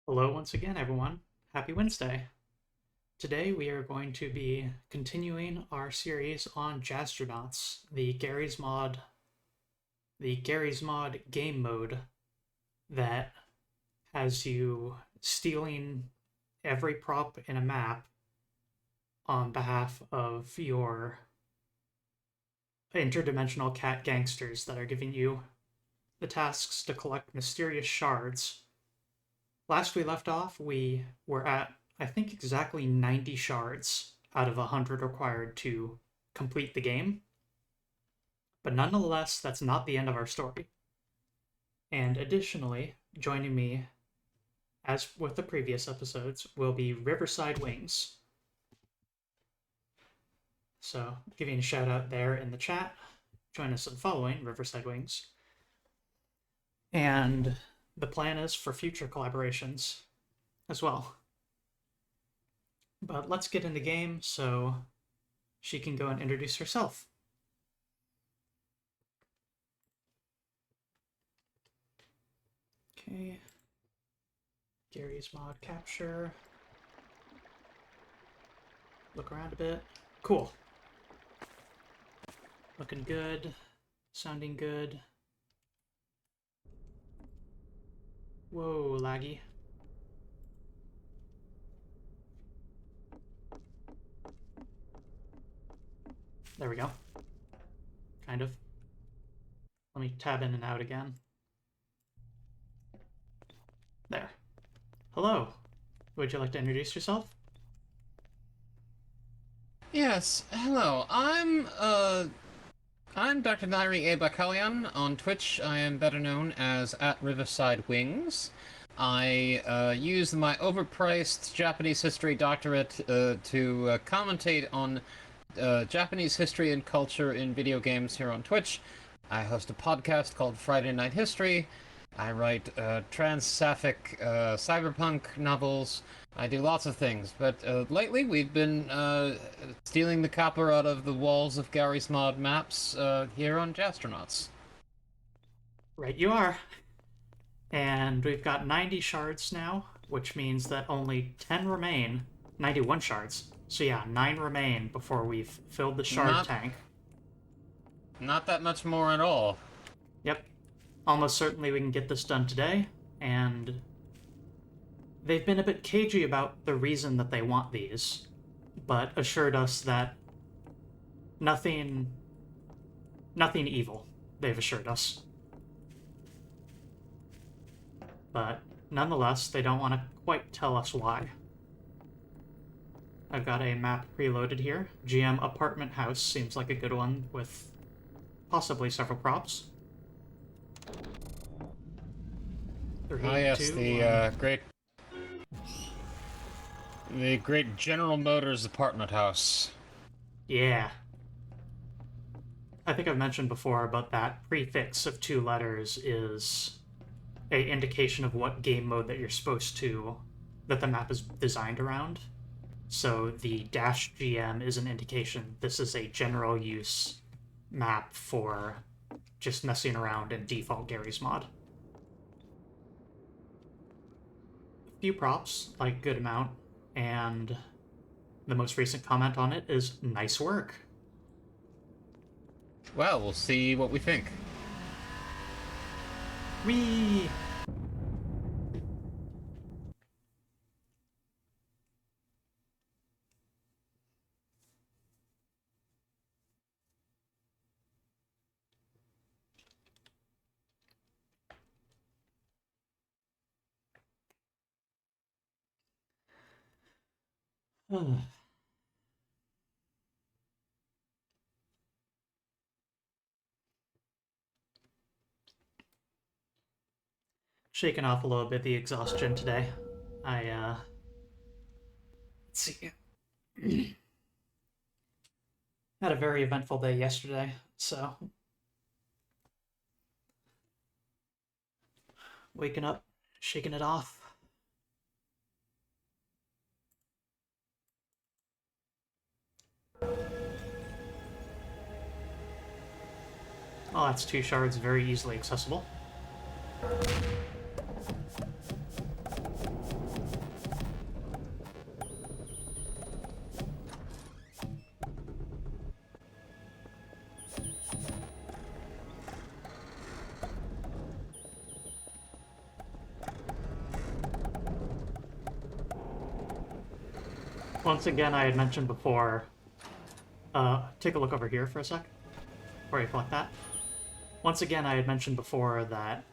Hello once again, everyone. Happy Wednesday. Today we are going to be continuing our series on Jazztronauts, the Gary's Mod game mode that has you stealing every prop in a map on behalf of your interdimensional cat gangsters that are giving you the tasks to collect mysterious shards. Last we left off, we were at, I think, exactly 90 shards out of 100 required to complete the game. But nonetheless, that's not the end of our story. And additionally, joining me, as with the previous episodes, will be Riversidewings. So, giving a shout out there in the chat. Join us in following Riversidewings. And the plan is for future collaborations as well. But let's get in the game so she can go and introduce herself. Okay. Gary's mod capture. Look around a bit. Cool. Looking good. Sounding good. Whoa, laggy. There we go. Kind of. Let me tab in and out again. There. Hello. Would you like to introduce yourself? Yes, hello. I'm Dr. Nairi A. Bakalian. On Twitch, I am better known as @Riversidewings. I use my overpriced Japanese history doctorate to commentate on Japanese history and culture in video games here on Twitch. I host a podcast called Friday Night History. I write trans-sapphic cyberpunk novels. I do lots of things, but lately we've been stealing the copper out of the walls of Gary's Mod maps here on Jazztronauts. Right you are. And we've got 90 shards now, which means that only 10 remain. 91 shards. So yeah, 9 remain before we've filled the shard tank. Not that much more at all. Yep. Almost certainly we can get this done today, and they've been a bit cagey about the reason that they want these, but assured us that nothing evil, they've assured us. But nonetheless, they don't want to quite tell us why. I've got a map preloaded here. GM Apartment House seems like a good one with possibly several props. 3, Yes, 2, the great General Motors apartment house. Yeah. I think I've mentioned before, but that prefix of 2 letters is an indication of what game mode that you're supposed to, that the map is designed around. So the -GM is an indication this is a general use map for just messing around in default Gary's Mod. A few props, like good amount, and the most recent comment on it is nice work. Well, we'll see what we think. Whee! Shaking off a little bit the exhaustion today. Let's see. Had a very eventful day yesterday, so waking up, shaking it off. Oh, that's 2 shards, very easily accessible. Once again, I had mentioned before. Take a look over here for a sec, before you collect that. Once again, I had mentioned before that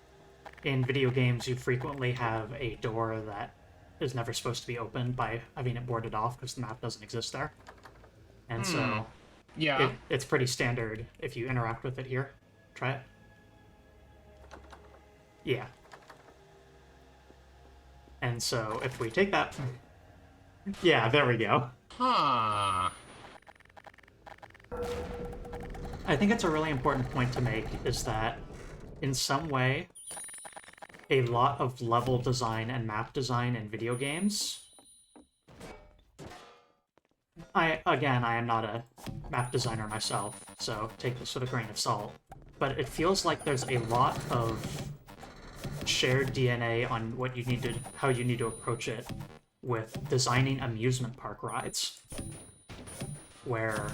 in video games you frequently have a door that is never supposed to be opened by having it boarded off because the map doesn't exist there. And so Yeah. it's pretty standard if you interact with it here. Try it. Yeah. And so if we take that... Yeah, there we go. Huh. I think it's a really important point to make is that in some way, a lot of level design and map design in video games... I am not a map designer myself, so take this with a grain of salt. But it feels like there's a lot of shared DNA on what you need to, how you need to approach it with designing amusement park rides, where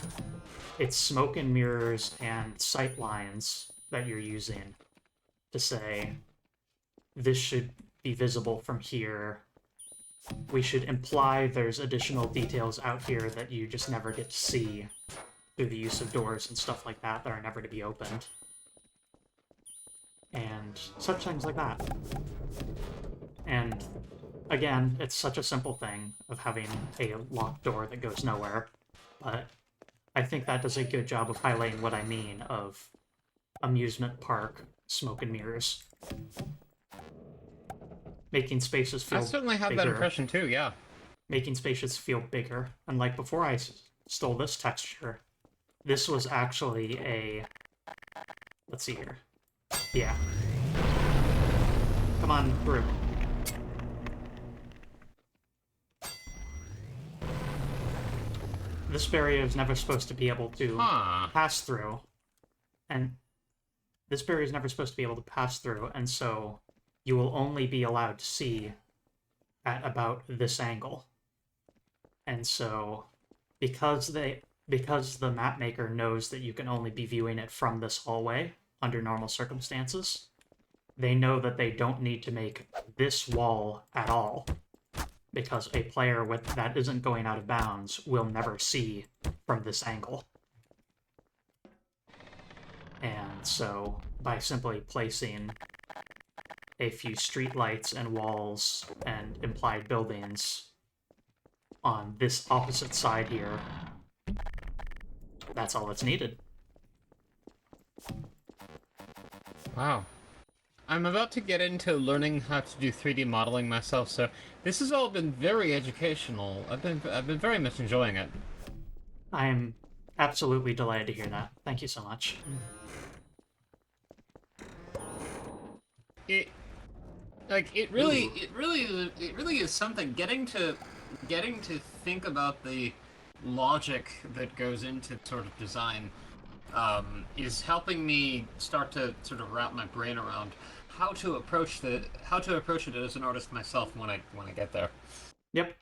it's smoke and mirrors and sight lines that you're using to say, this should be visible from here. We should imply there's additional details out here that you just never get to see through the use of doors and stuff like that that are never to be opened. And such things like that. And again, it's such a simple thing of having a locked door that goes nowhere, but I think that does a good job of highlighting what I mean of amusement park smoke and mirrors. Making spaces feel I certainly have bigger. that impression too, yeah. Making spaces feel bigger. And like before I stole this texture, this was actually a... Let's see here. Yeah. Come on through. This barrier is never supposed to be able to pass through. And this barrier is never supposed to be able to pass through, and so you will only be allowed to see at about this angle. And so, because the map maker knows that you can only be viewing it from this hallway under normal circumstances, they know that they don't need to make this wall at all, because a player that isn't going out of bounds will never see from this angle. And so, by simply placing a few streetlights and walls and implied buildings on this opposite side here, that's all that's needed. Wow. I'm about to get into learning how to do 3D modeling myself, so this has all been very educational. I've been very much enjoying it. I am absolutely delighted to hear that. Thank you so much. It really is something. Getting to think about the logic that goes into sort of design is helping me start to sort of wrap my brain around how to approach it as an artist myself when I get there. Yep.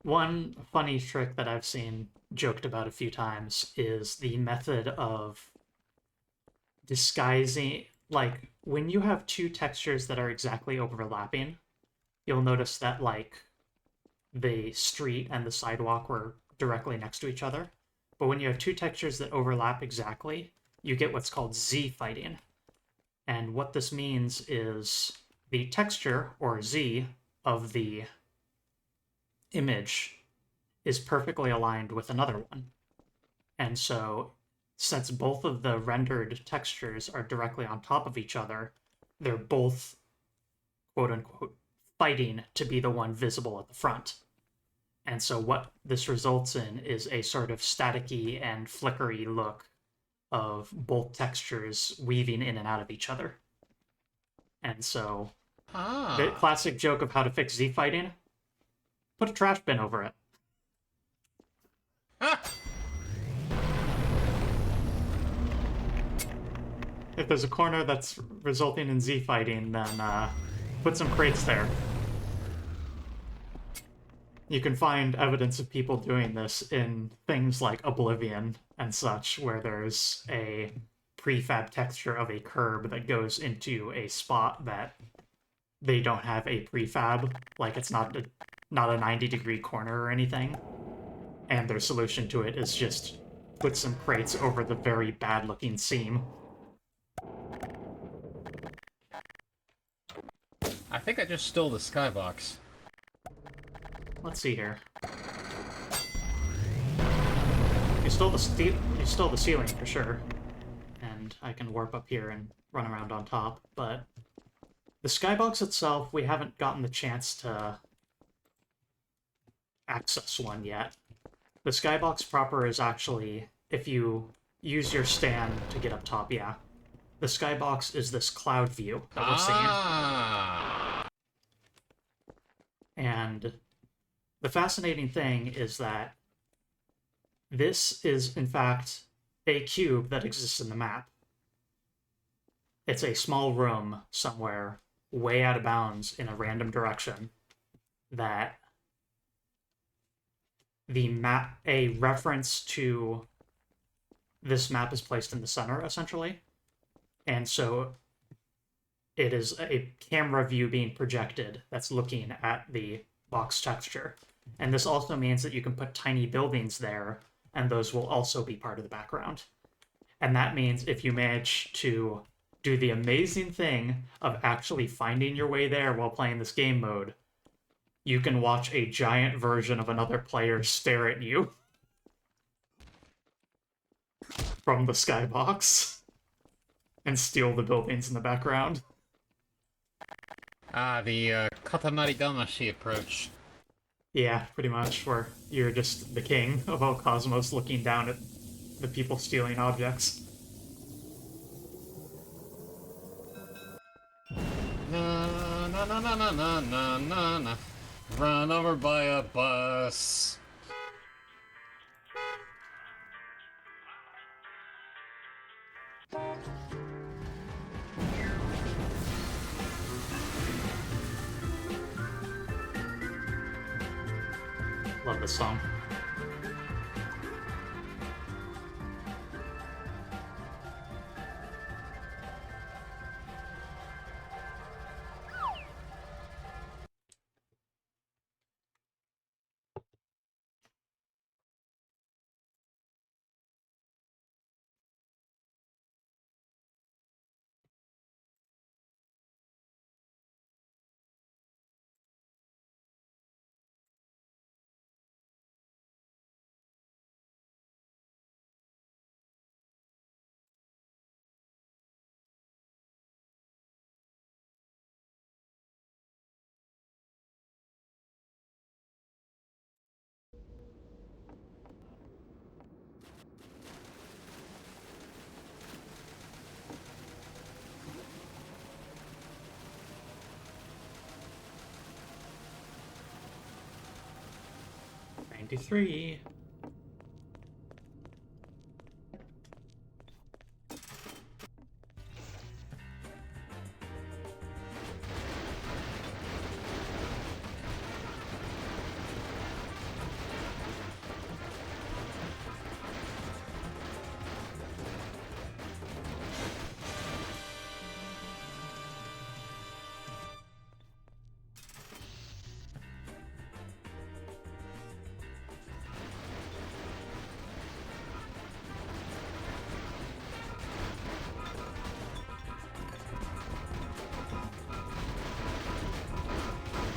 One funny trick that I've seen joked about a few times is the method of disguising, like, when you have two textures that are exactly overlapping, you'll notice that, like, the street and the sidewalk were directly next to each other. But when you have two textures that overlap exactly, you get what's called Z fighting. And what this means is the texture, or Z, of the image is perfectly aligned with another one. And so, since both of the rendered textures are directly on top of each other, they're both, quote-unquote, fighting to be the one visible at the front. And so what this results in is a sort of staticky and flickery look of both textures weaving in and out of each other. And so, the classic joke of how to fix Z-fighting, put a trash bin over it. If there's a corner that's resulting in Z-fighting, then put some crates there. You can find evidence of people doing this in things like Oblivion and such, where there's a prefab texture of a curb that goes into a spot that they don't have a prefab, like it's not a 90-degree corner or anything. And their solution to it is just put some crates over the very bad-looking seam. I think I just stole the skybox. Let's see here. You stole the ceiling for sure. And I can warp up here and run around on top, but the skybox itself, we haven't gotten the chance to access one yet. The skybox proper is actually, if you use your stand to get up top, yeah. The skybox is this cloud view that we're seeing. And the fascinating thing is that this is, in fact, a cube that exists in the map. It's a small room somewhere way out of bounds in a random direction that a reference to this map is placed in the center, essentially. And so it is a camera view being projected that's looking at the box texture. And this also means that you can put tiny buildings there, and those will also be part of the background. And that means if you manage to do the amazing thing of actually finding your way there while playing this game mode, you can watch a giant version of another player stare at you from the skybox and steal the buildings in the background. The Katamari Damacy approach. Yeah, pretty much, where you're just the king of all cosmos looking down at the people stealing objects. Na na na na na na na na na. Run over by a bus. Love this song. '93.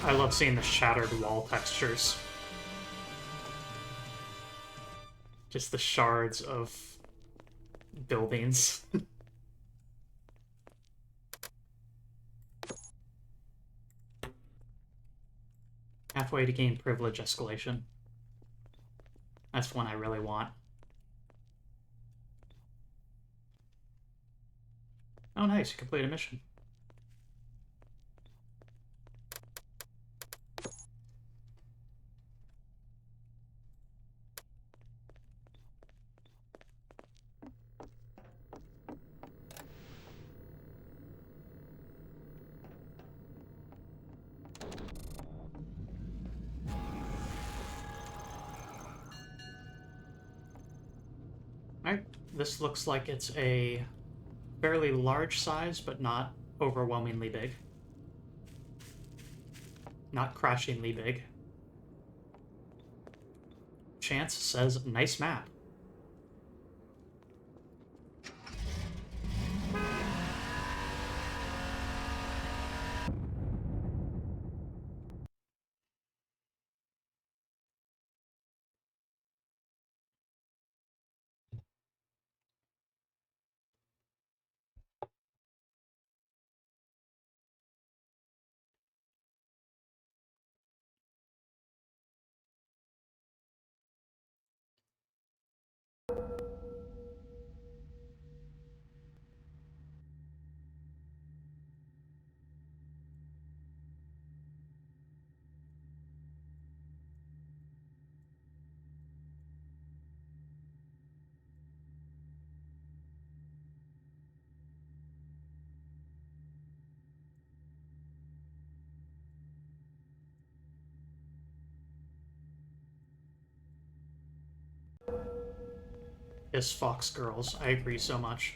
I love seeing the shattered wall textures. Just the shards of buildings. Halfway to gain privilege escalation. That's one I really want. Oh nice, you complete a mission. Alright, this looks like it's a fairly large size, but not overwhelmingly big. Not crashingly big. Chance says, nice map. Yes, Fox Girls. I agree so much.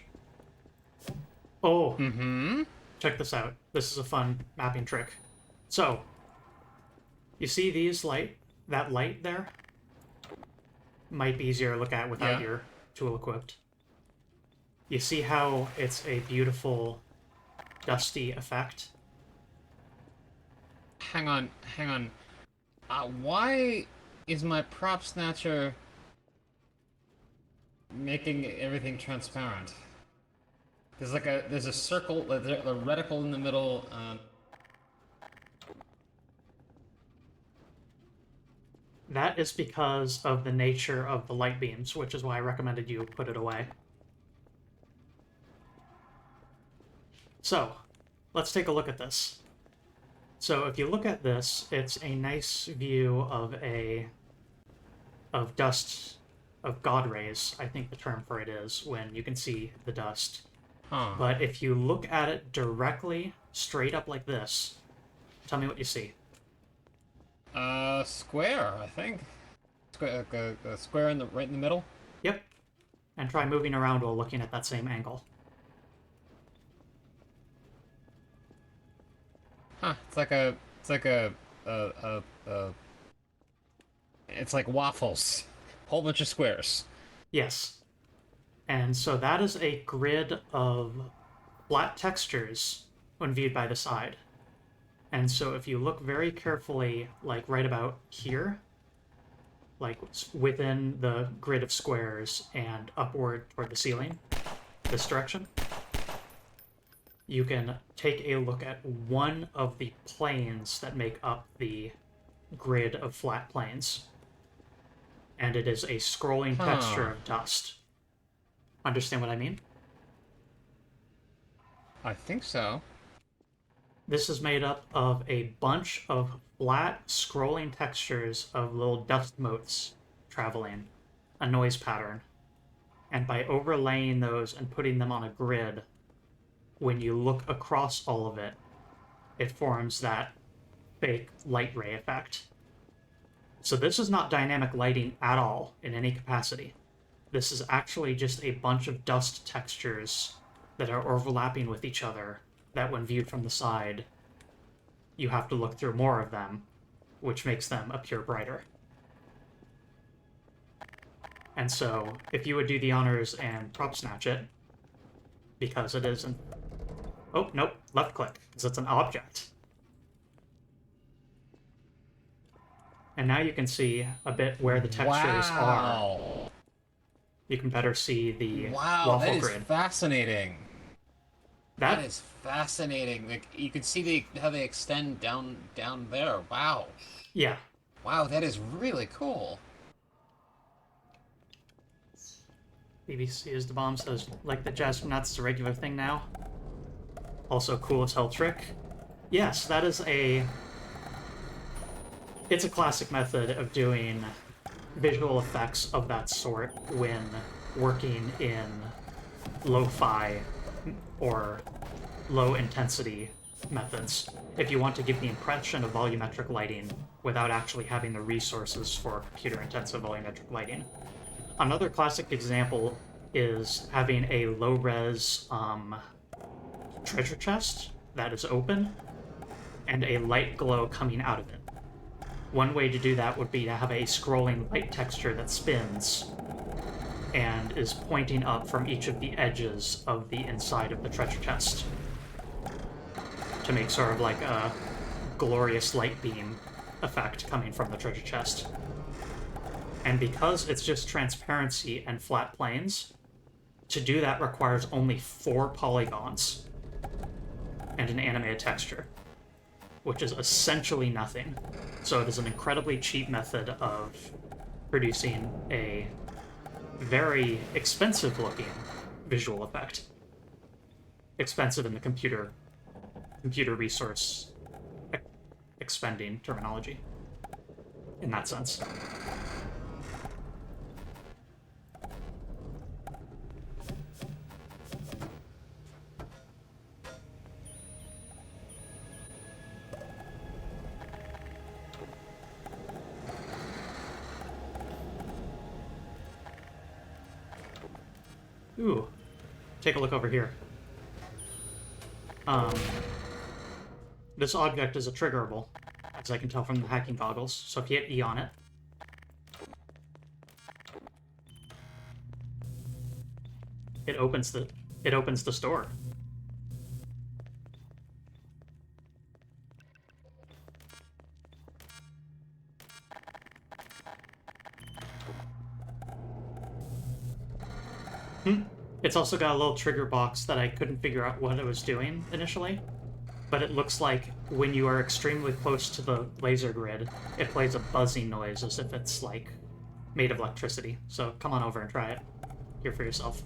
Oh, Mm-hmm. check this out. This is a fun mapping trick. So, you see that light there? Might be easier to look at without Yeah. your tool equipped. You see how it's a beautiful, dusty effect? Hang on, hang on. Why is my prop snatcher making everything transparent? There's a circle, a reticle in the middle. That is because of the nature of the light beams, which is why I recommended you put it away. So, let's take a look at this. So if you look at this, it's a nice view of dust, of God rays, I think the term for it is, when you can see the dust. Huh. But if you look at it directly, straight up like this, tell me what you see. Square, I think. Square, a square right in the middle. Yep. And try moving around while looking at that same angle. Huh. It's like waffles. Whole bunch of squares. Yes. And so that is a grid of flat textures when viewed by the side. And so if you look very carefully, like right about here, like within the grid of squares and upward toward the ceiling, this direction, you can take a look at one of the planes that make up the grid of flat planes. And it is a scrolling texture of dust. Understand what I mean? I think so. This is made up of a bunch of flat, scrolling textures of little dust motes traveling, a noise pattern. And by overlaying those and putting them on a grid, when you look across all of it, it forms that fake light ray effect. So this is not dynamic lighting at all in any capacity. This is actually just a bunch of dust textures that are overlapping with each other that when viewed from the side, you have to look through more of them, which makes them appear brighter. And so, if you would do the honors and prop snatch it, because it isn't... Oh, nope, left click, because it's an object. And now you can see a bit where the textures are. You can better see the waffle that is grid. Fascinating. That That is fascinating. Like you can see how they extend down there. Wow. Yeah. Wow, that is really cool. BBC is the bomb says, like the Jazztronauts is a regular thing now. Also cool as hell trick. Yes, that is it's a classic method of doing visual effects of that sort when working in lo-fi or low-intensity methods. If you want to give the impression of volumetric lighting without actually having the resources for computer-intensive volumetric lighting. Another classic example is having a low-res treasure chest that is open and a light glow coming out of it. One way to do that would be to have a scrolling light texture that spins and is pointing up from each of the edges of the inside of the treasure chest to make sort of like a glorious light beam effect coming from the treasure chest. And because it's just transparency and flat planes, to do that requires only 4 polygons and an animated texture, which is essentially nothing. So it is an incredibly cheap method of producing a very expensive-looking visual effect. Expensive in the computer resource expending terminology, in that sense. Ooh, take a look over here. This object is a triggerable, as I can tell from the hacking goggles. So if you hit E on it, it opens the store. It's also got a little trigger box that I couldn't figure out what it was doing initially, but it looks like when you are extremely close to the laser grid, it plays a buzzing noise as if it's, like, made of electricity. So come on over and try it. Hear for yourself.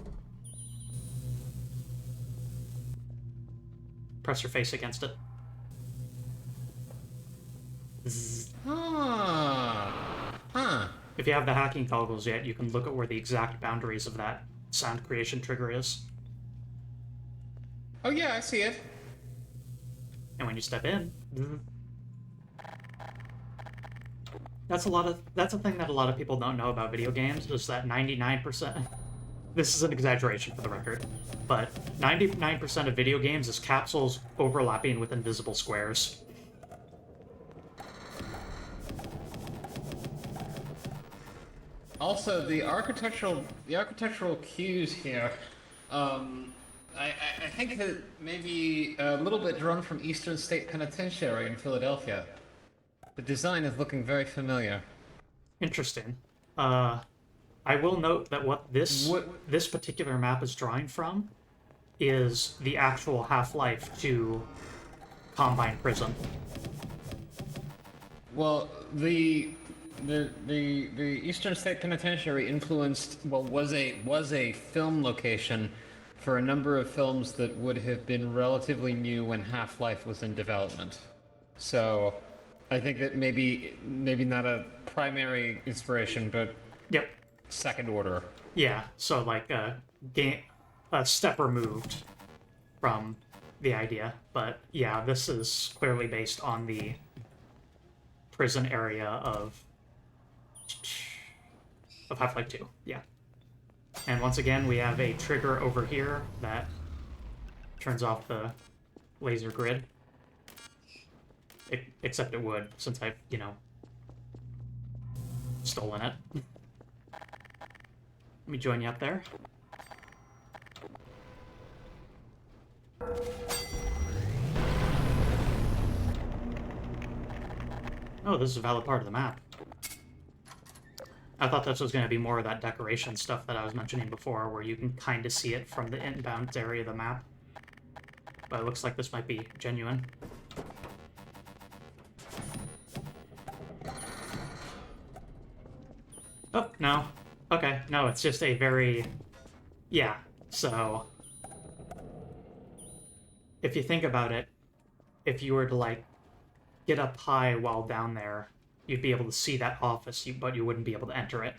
Press your face against it. Zzz. If you have the hacking goggles yet, you can look at where the exact boundaries of that sound creation trigger is. Oh yeah, I see it. And when you step in, that's a thing that a lot of people don't know about video games, is that 99%, this is an exaggeration for the record, but 99% of video games is capsules overlapping with invisible squares. Also, the architectural cues here, I think that maybe a little bit drawn from Eastern State Penitentiary in Philadelphia. The design is looking very familiar. Interesting. I will note that what this particular map is drawing from is the actual Half-Life 2 Combine Prison. Well, the Eastern State Penitentiary influenced, well, was a film location for a number of films that would have been relatively new when Half-Life was in development. So I think that maybe not a primary inspiration, but Yep. second order. Yeah, so like a step removed from the idea. But yeah, this is clearly based on the prison area of Half-Life 2. Yeah. And once again, we have a trigger over here that turns off the laser grid. Except it would, since I've, stolen it. Let me join you up there. Oh, this is a valid part of the map. I thought this was going to be more of that decoration stuff that I was mentioning before, where you can kind of see it from the inbound area of the map. But it looks like this might be genuine. Oh, no. Okay, no, it's just a very... Yeah, so... If you think about it, if you were to, like, get up high while down there, you'd be able to see that office, but you wouldn't be able to enter it.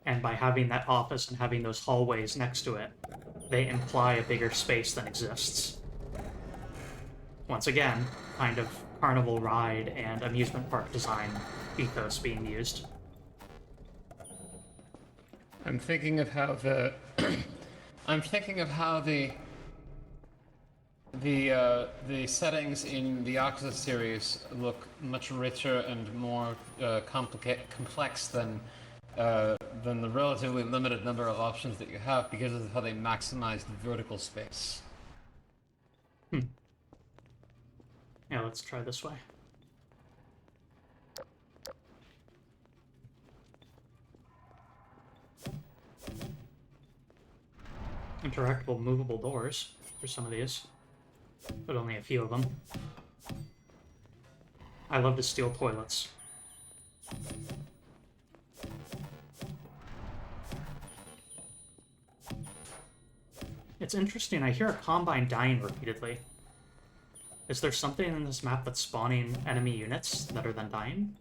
And by having that office and having those hallways next to it, they imply a bigger space than exists. Once again, kind of carnival ride and amusement park design ethos being used. I'm thinking of how the the settings in the Oxus series look much richer and more complex than the relatively limited number of options that you have because of how they maximize the vertical space. Yeah, let's try this way. Interactable movable doors for some of these, but only a few of them. I love to steal toilets. It's interesting, I hear a Combine dying repeatedly. Is there something in this map that's spawning enemy units that are then dying?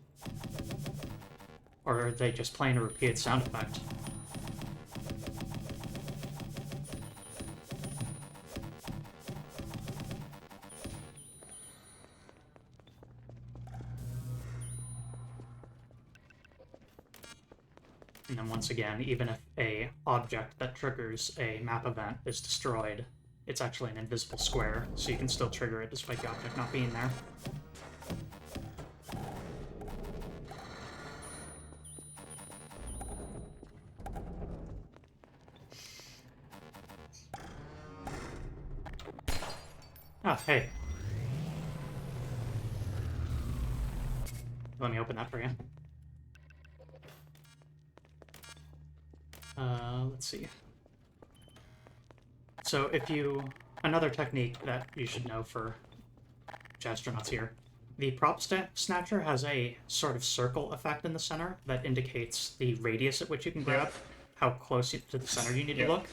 Or are they just playing a repeated sound effect? And then once again, even if a object that triggers a map event is destroyed, it's actually an invisible square, so you can still trigger it despite the object not being there. Ah, hey. Let me open that for you. Let's see. So if you... Another technique that you should know for Jazztronauts here. The prop snatcher has a sort of circle effect in the center that indicates the radius at which you can grab, how close to the center you need to look.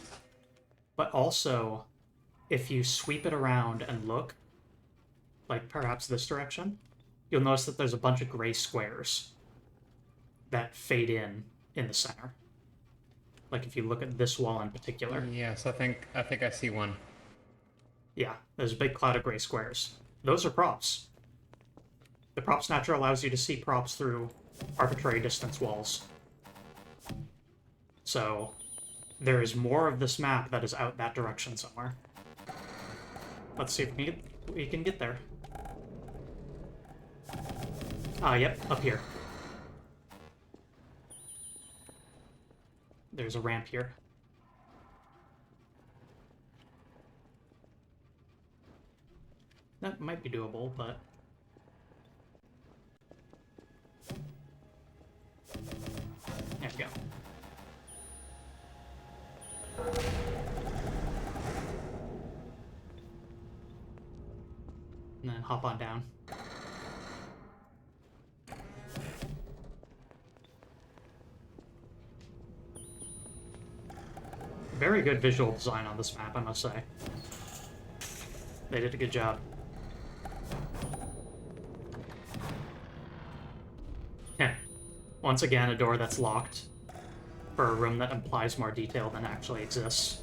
But also, if you sweep it around and look, like perhaps this direction, you'll notice that there's a bunch of gray squares that fade in the center. Like if you look at this wall in particular. Yes, I think I see one. Yeah, there's a big cloud of gray squares. Those are props. The prop snatcher allows you to see props through arbitrary distance walls. So there is more of this map that is out that direction somewhere. Let's see if we can get there. Yep, up here. There's a ramp here. That might be doable, but... There we go. And then hop on down. Very good visual design on this map, I must say. They did a good job. Yeah. Once again, a door that's locked for a room that implies more detail than actually exists.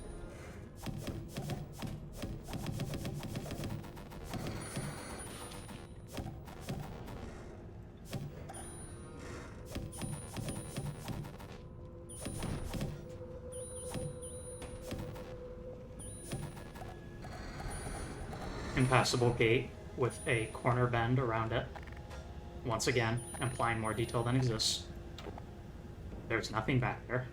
Impassable gate with a corner bend around it. Once again, implying more detail than exists. There's nothing back there.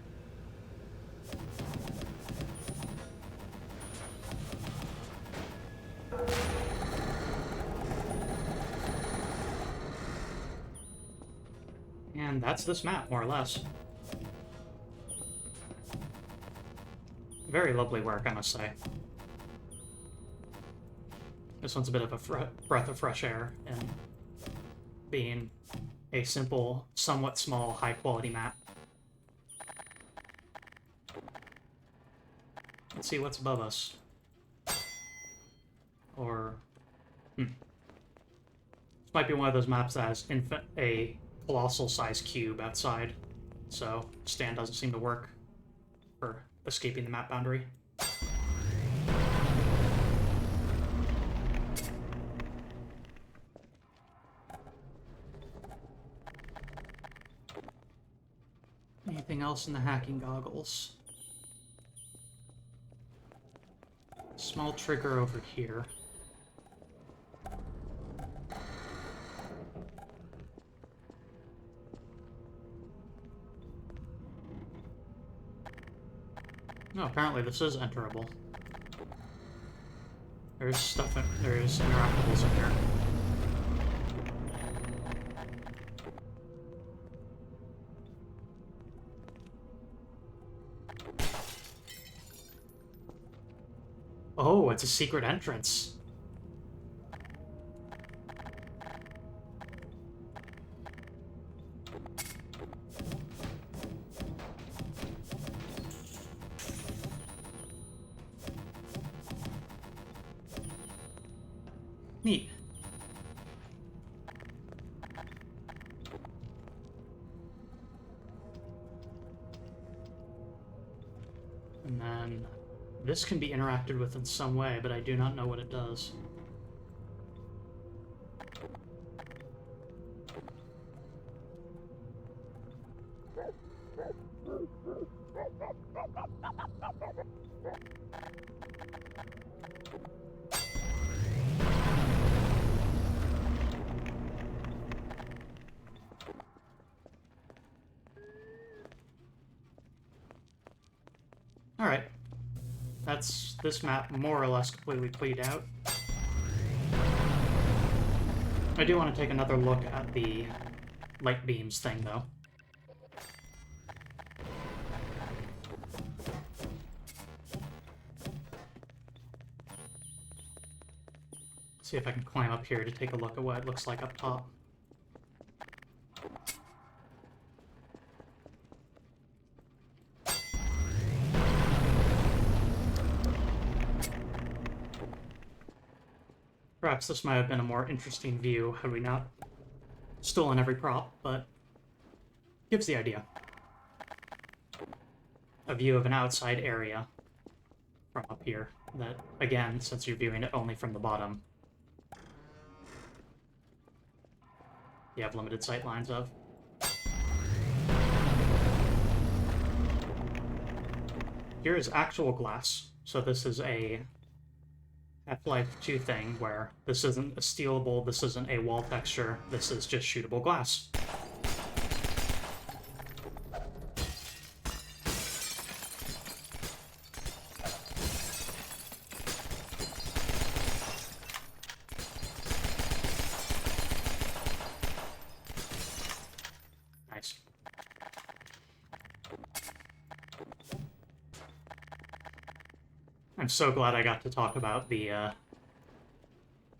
And that's this map, more or less. Very lovely work, I must say. This one's a bit of a breath of fresh air in being a simple, somewhat small, high-quality map. Let's see what's above us. Or... This might be one of those maps that has a colossal-sized cube outside, so stand doesn't seem to work for escaping the map boundary. Anything else in the hacking goggles? Small trigger over here. No, apparently this is enterable. There's stuff there's interactables in here. Oh, it's a secret entrance. Neat. And then this can be interacted with in some way, but I do not know what it does. Alright. That's this map more or less completely played out. I do want to take another look at the light beams thing, though. See if I can climb up here to take a look at what it looks like up top. Perhaps this might have been a more interesting view had we not stolen every prop, but gives the idea. A view of an outside area from up here that, again, since you're viewing it only from the bottom, you have limited sight lines of. Here is actual glass, so this is a Half-Life 2 thing where this isn't a stealable, this isn't a wall texture, this is just shootable glass. Nice. I'm so glad I got to talk about the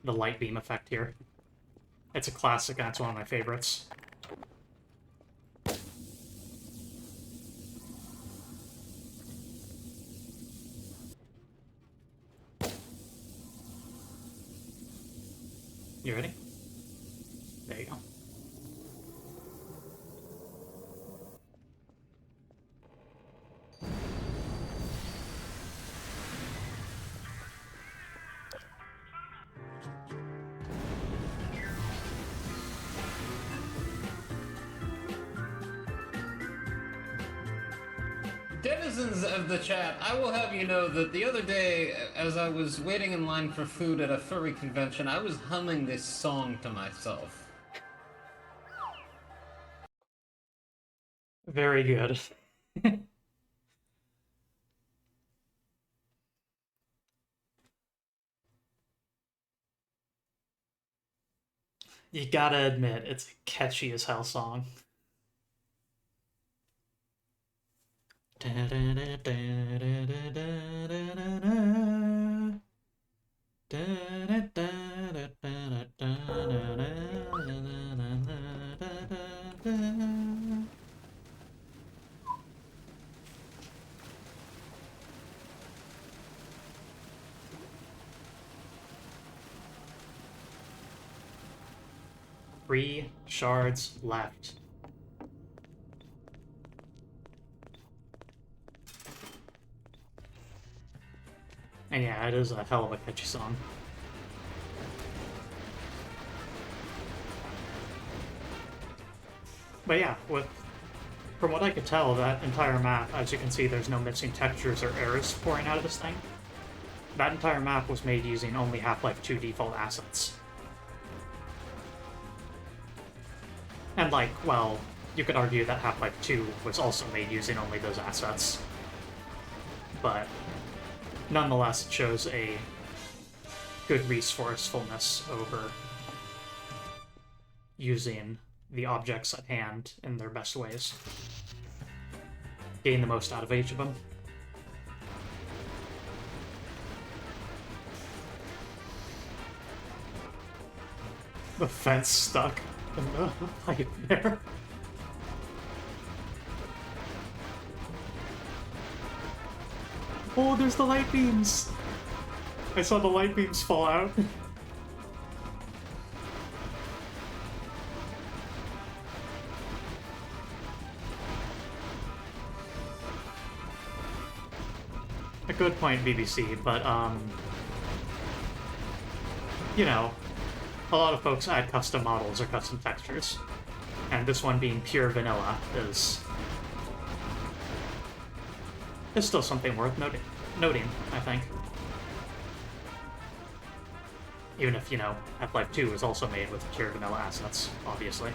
light beam effect here. It's a classic, and it's one of my favorites. You ready? There you go. Denizens of the chat, I will have you know that the other day, as I was waiting in line for food at a furry convention, I was humming this song to myself. Very good. You gotta admit, it's a catchy as hell song. Three shards left. And yeah, it is a hell of a catchy song. But yeah, from what I could tell, that entire map, as you can see, there's no missing textures or errors pouring out of this thing. That entire map was made using only Half-Life 2 default assets. And like, well, you could argue that Half-Life 2 was also made using only those assets. but nonetheless, it shows a good resourcefulness over using the objects at hand in their best ways. Gain the most out of each of them. The fence stuck in the pipe there. Oh, there's the light beams! I saw the light beams fall out. A good point, BBC, but, you know, a lot of folks add custom models or custom textures, and this one being pure vanilla is still something worth noting, I think. Even if, you know, Half-Life 2 is also made with pure vanilla assets, obviously.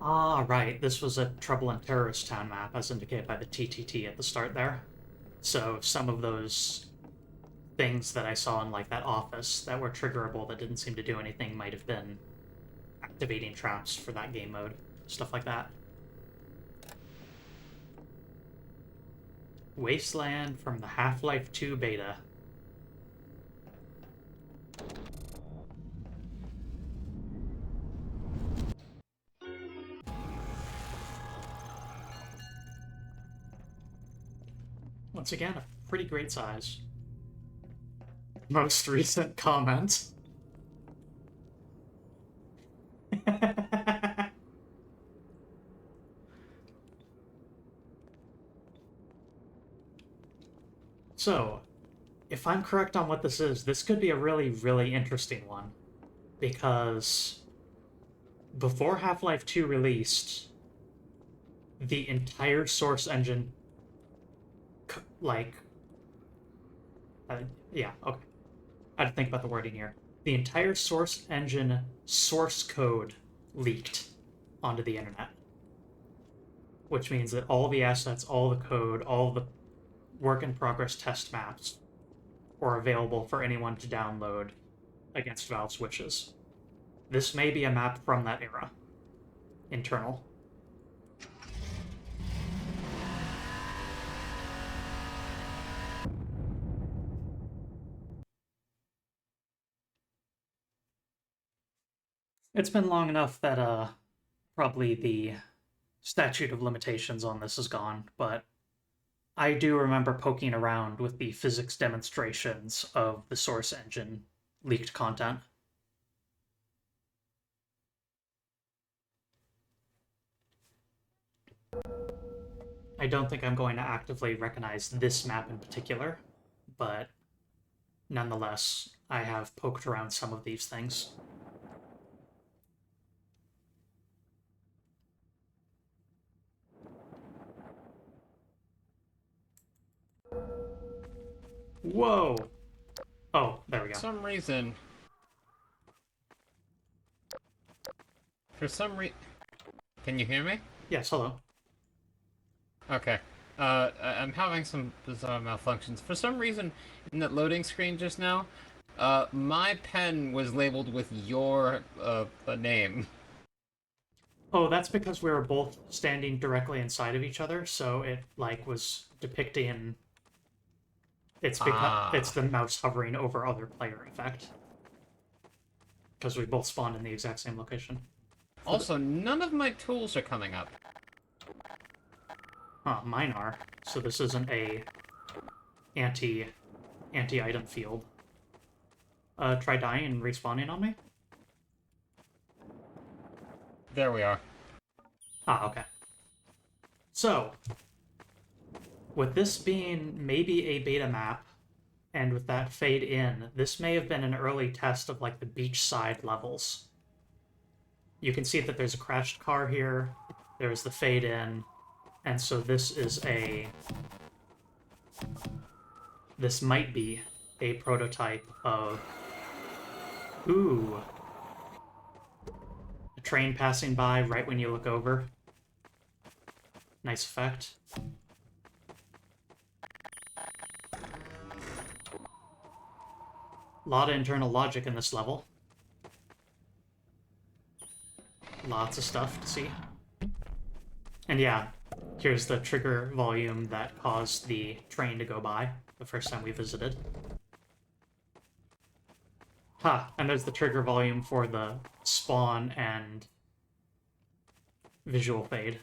Ah, right. This was a Trouble in Terrorist Town map, as indicated by the TTT at the start there. So some of those things that I saw in, like, that office that were triggerable that didn't seem to do anything might have been activating traps for that game mode. Stuff like that. Wasteland from the Half-Life 2 beta. Once again, a pretty great size. Most recent comment. So, if I'm correct on what this is, this could be a really, really interesting one. Because before Half-Life 2 released, the entire source engine, yeah, okay. I had to think about the wording here. The entire source engine source code leaked onto the internet. Which means that all the assets, all the code, all the work-in-progress test maps are available for anyone to download against Valve's wishes. This may be a map from that era. Internal. It's been long enough that, probably the statute of limitations on this is gone, but I do remember poking around with the physics demonstrations of the source engine leaked content. I don't think I'm going to actively recognize this map in particular, but nonetheless, I have poked around some of these things. Whoa! Oh, there we go. For some reason... Can you hear me? Yes, hello. Okay. I'm having some bizarre malfunctions. For some reason, in that loading screen just now, my pen was labeled with your name. Oh, that's because we were both standing directly inside of each other, so it, like, was depicting... It's because it's the mouse hovering over other player effect. Because we both spawned in the exact same location. Also, none of my tools are coming up. Huh, mine are. So this isn't a anti-item field. Try dying and respawning on me? There we are. Ah, okay. So, with this being maybe a beta map, and with that fade in, this may have been an early test of, like, the beachside levels. You can see that there's a crashed car here, there's the fade in, and so this is a This might be a prototype of... Ooh. A train passing by right when you look over. Nice effect. A lot of internal logic in this level. Lots of stuff to see. And yeah, here's the trigger volume that caused the train to go by the first time we visited. And there's the trigger volume for the spawn and visual fade.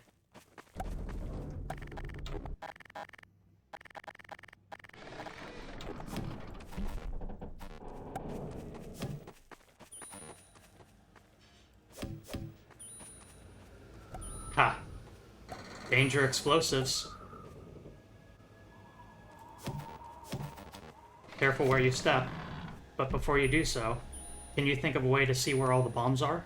Danger explosives. Careful where you step. But before you do so, can you think of a way to see where all the bombs are?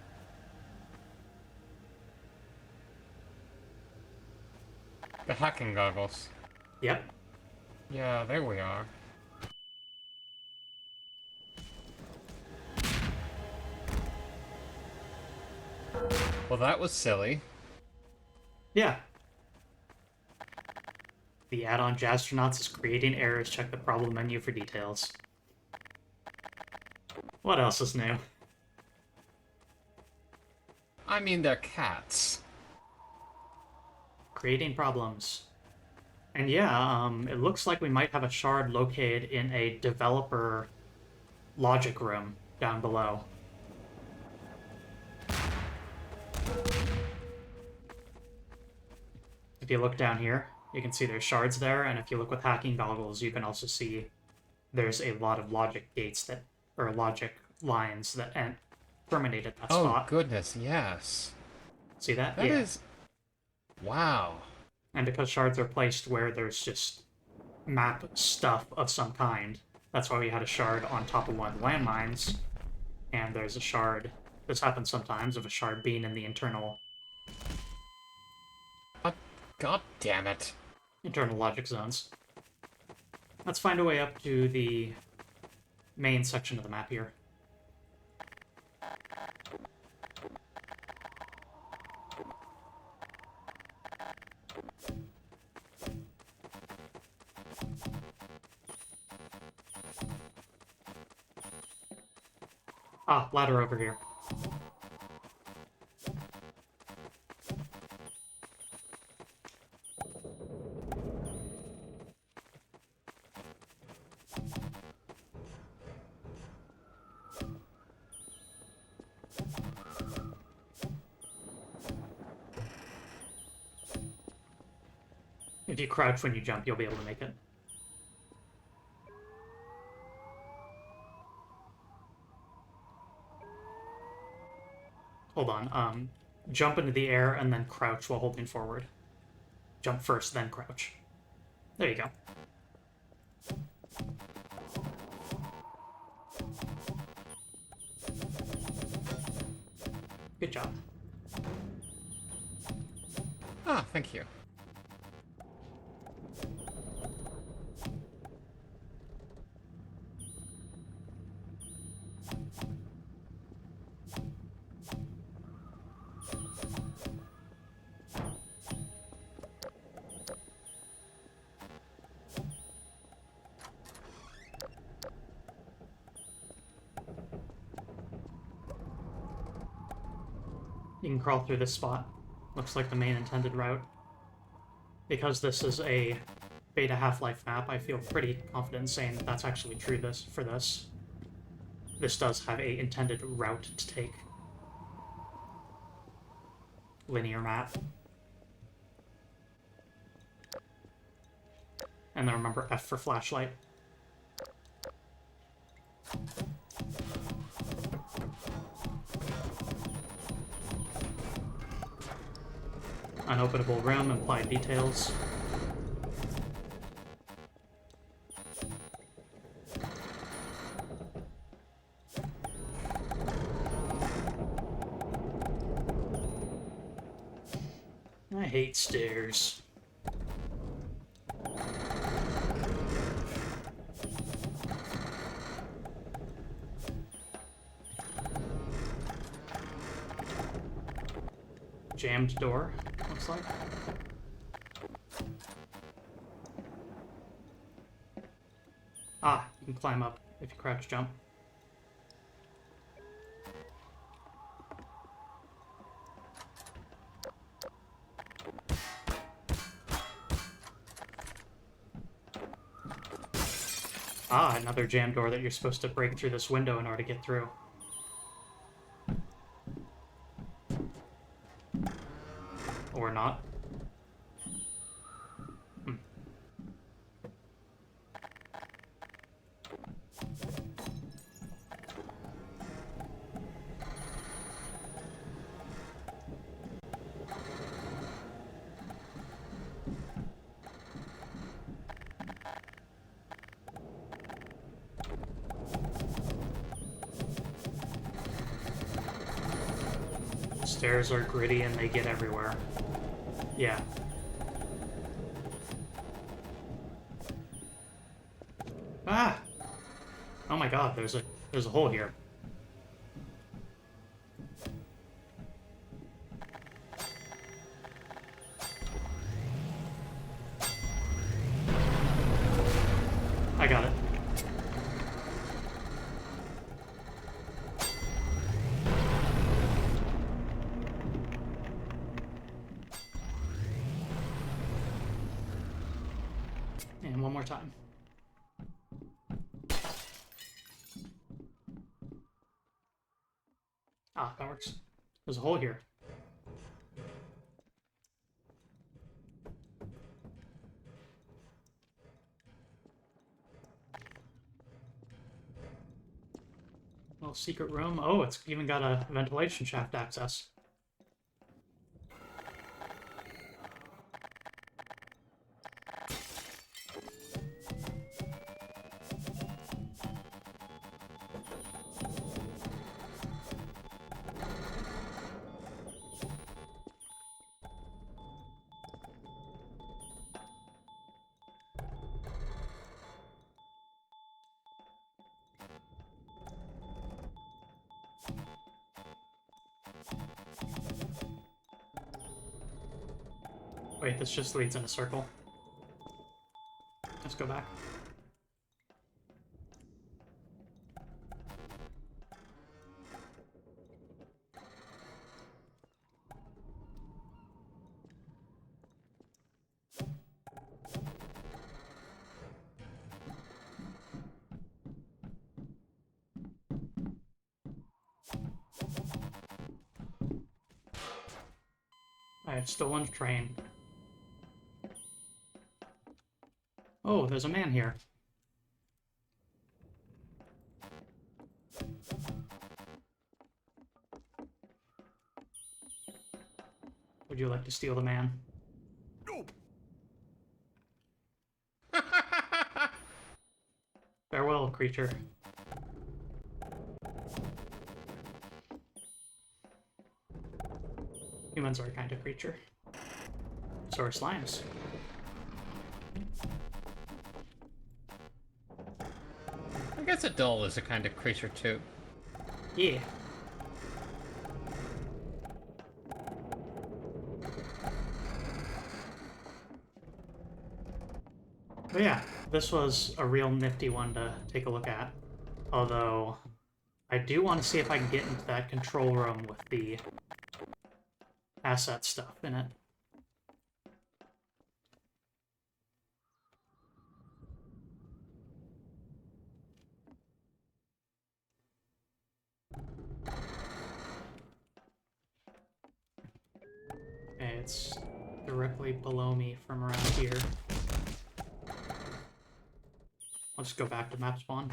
The hacking goggles. Yep. Yeah, there we are. Well, that was silly. Yeah. The add-on Jazztronauts is creating errors. Check the problem menu for details. What else is new? I mean, they're cats. Creating problems. And yeah, it looks like we might have a shard located in a developer logic room down below. If you look down here, you can see there's shards there, and if you look with hacking goggles, you can also see there's a lot of logic gates that, or logic lines that terminate at that spot. Oh, goodness, yes. See that? That is... Wow. And because shards are placed where there's just map stuff of some kind, that's why we had a shard on top of one of the landmines, and there's a shard, this happens sometimes, of a shard being in the internal... God damn it. Internal logic zones. Let's find a way up to the main section of the map here. Ladder over here. If you crouch when you jump, you'll be able to make it. Hold on. Jump into the air and then crouch while holding forward. Jump first, then crouch. There you go. Good job. Ah, thank you. You can crawl through this spot. Looks like the main intended route. Because this is a beta Half-Life map, I feel pretty confident in saying that that's actually true for this. This does have a intended route to take. Linear map. And then remember F for flashlight. Unopenable room, implied details. I hate stairs. jammed door, looks like. Ah, you can climb up if you crouch jump. Ah, another jam door that you're supposed to break through this window in order to get through. Or not. Stairs are gritty and they get everywhere. Yeah. Ah! Oh my god, there's a hole here. I got it. And one more time. Ah, that works. There's a hole here. Little secret room. Oh, it's even got a ventilation shaft access. Wait, this just leads in a circle. Let's go back. I have stolen a train. Oh, there's a man here. Would you like to steal the man? Farewell, creature. Humans are a kind of creature. So are slimes. I guess a doll is a kind of creature too. Yeah. But yeah, this was a real nifty one to take a look at. Although, I do want to see if I can get into that control room with the asset stuff in it. Okay, it's directly below me from around here. I'll just go back to map spawn.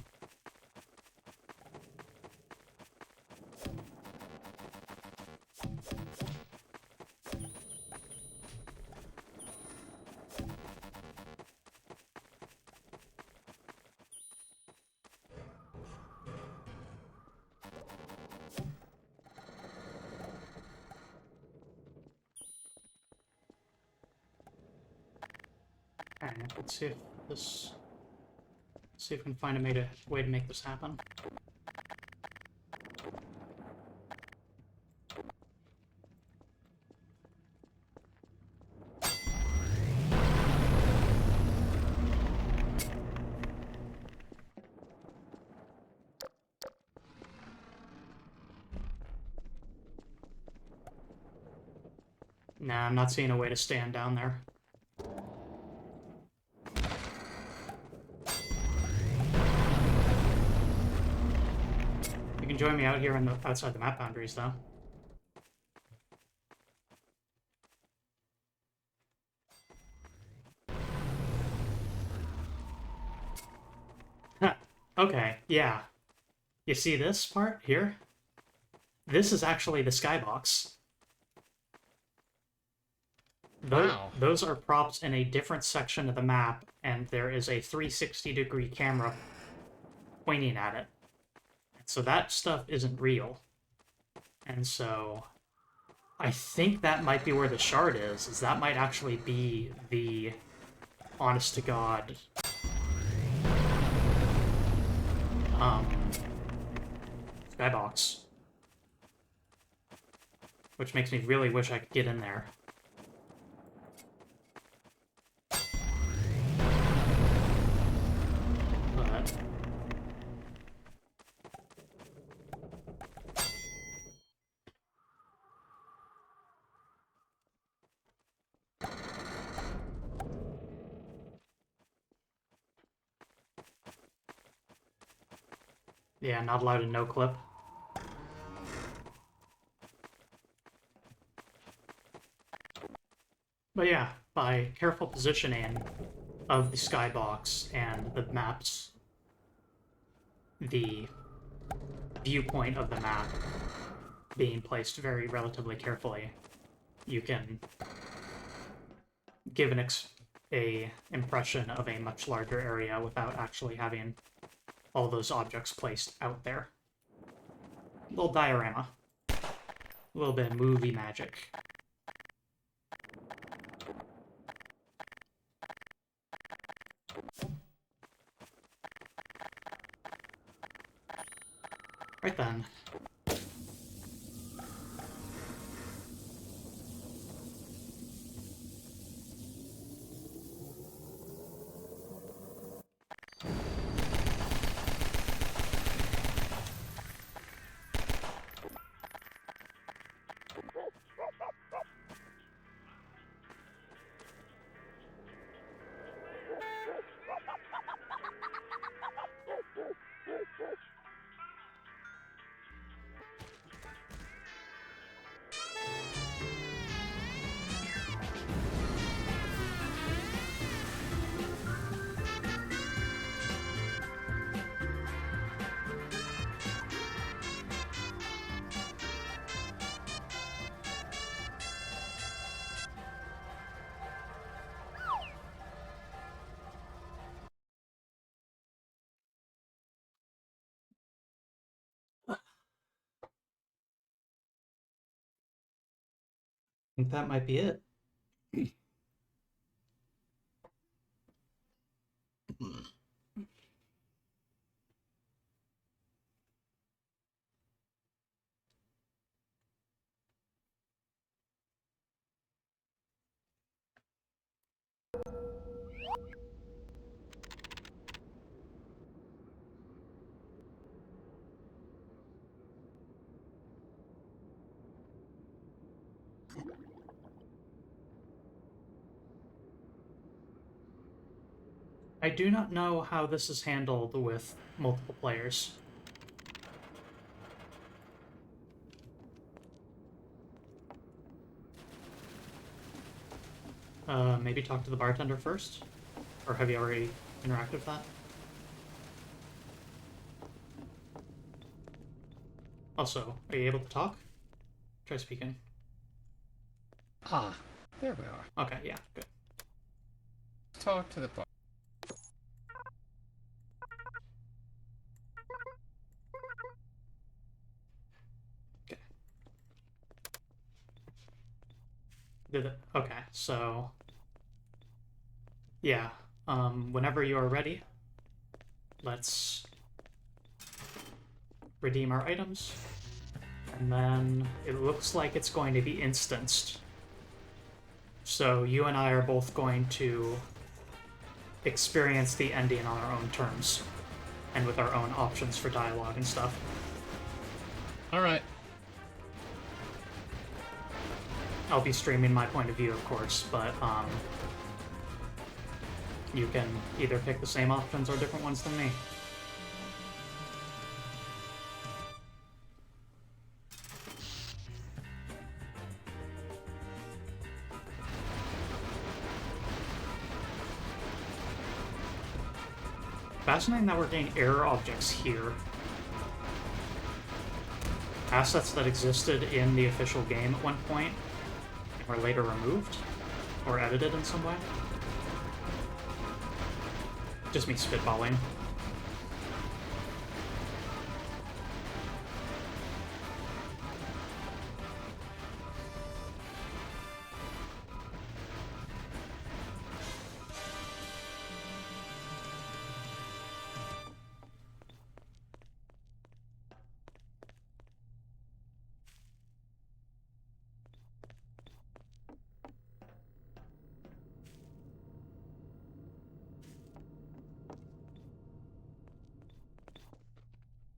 Alright, let's see if this... See if we can find a way to make this happen. Nah, I'm not seeing a way to stand down there. You can join me out here outside the map boundaries, though. Huh. Okay, yeah. You see this part here? This is actually the skybox. Wow. Those are props in a different section of the map, and there is a 360-degree camera pointing at it. So that stuff isn't real. And so I think that might be where the shard is that might actually be the honest-to-God skybox. Which makes me really wish I could get in there. But yeah, not allowed to no-clip. But yeah, by careful positioning of the skybox and the maps, the viewpoint of the map being placed very relatively carefully, you can give a impression of a much larger area without actually having all those objects placed out there. Little diorama. A little bit of movie magic. Right then. I think that might be it. I do not know how this is handled with multiple players. Maybe talk to the bartender first? Or have you already interacted with that? Also, are you able to talk? Try speaking. Ah, there we are. Okay, yeah, good. Talk to the bar. Okay. Did it? Okay, so... Yeah, whenever you are ready, let's redeem our items. And then it looks like it's going to be instanced. So you and I are both going to experience the ending on our own terms and with our own options for dialogue and stuff. All right. I'll be streaming my point of view, of course, but you can either pick the same options or different ones than me. Fascinating that we're getting error objects here. Assets that existed in the official game at one point were later removed or edited in some way. Just me spitballing.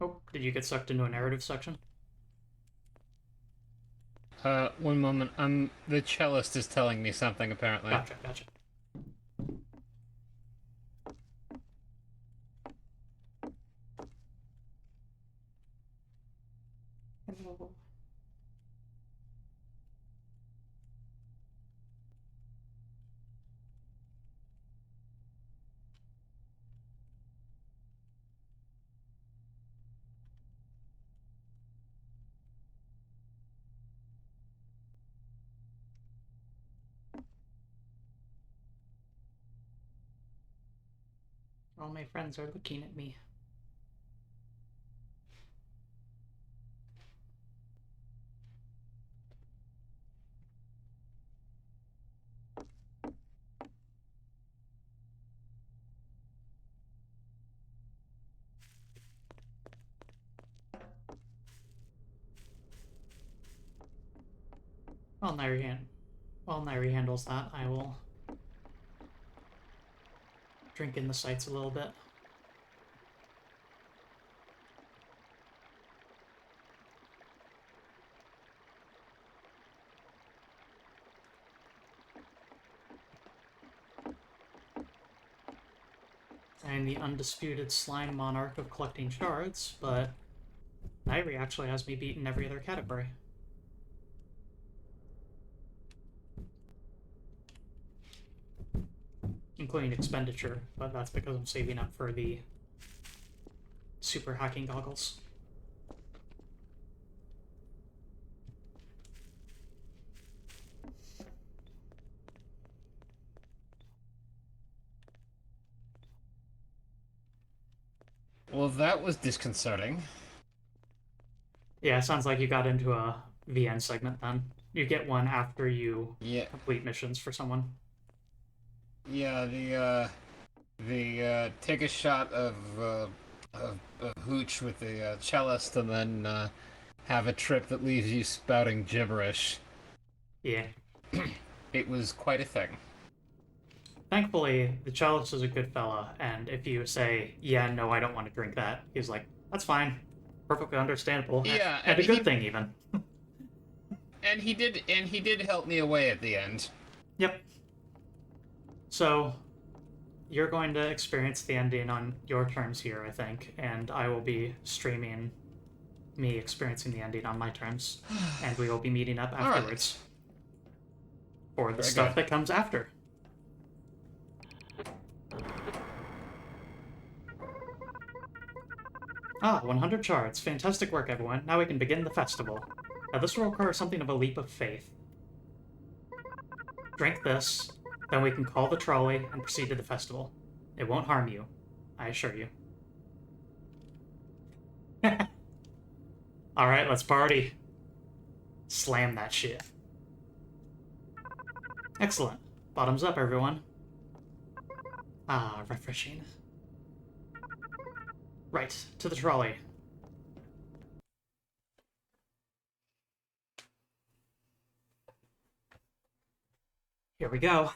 Oh, did you get sucked into a narrative section? One moment. The cellist is telling me something, apparently. Gotcha, gotcha. All my friends are looking at me. While Nairi handles that, I will drink in the sights a little bit. I am the undisputed slime monarch of collecting shards, but Nairi actually has me beat in every other category. Including expenditure, but that's because I'm saving up for the super hacking goggles. Well, that was disconcerting. Yeah, sounds like you got into a VN segment then. You get one after you Yeah, complete missions for someone. yeah. The take a shot of hooch with the cellist, and then have a trip that leaves you spouting gibberish. Yeah. It was quite a thing. Thankfully, the cellist is a good fella, and if you say, yeah, no, I don't want to drink that, he's like, that's fine. Perfectly understandable. Yeah, And and a good thing, even. he did help me away at the end. Yep. So, you're going to experience the ending on your terms here, I think, and I will be streaming me experiencing the ending on my terms, and we will be meeting up afterwards for the Very stuff good. that comes after. Ah, 100 shards. Fantastic work, everyone. Now we can begin the festival. Now, this will require something of a leap of faith. Drink this, then we can call the trolley and proceed to the festival. It won't harm you, I assure you. Alright, let's party. Slam that shit. Excellent. Bottoms up, everyone. Ah, refreshing. Right, to the trolley. Here we go.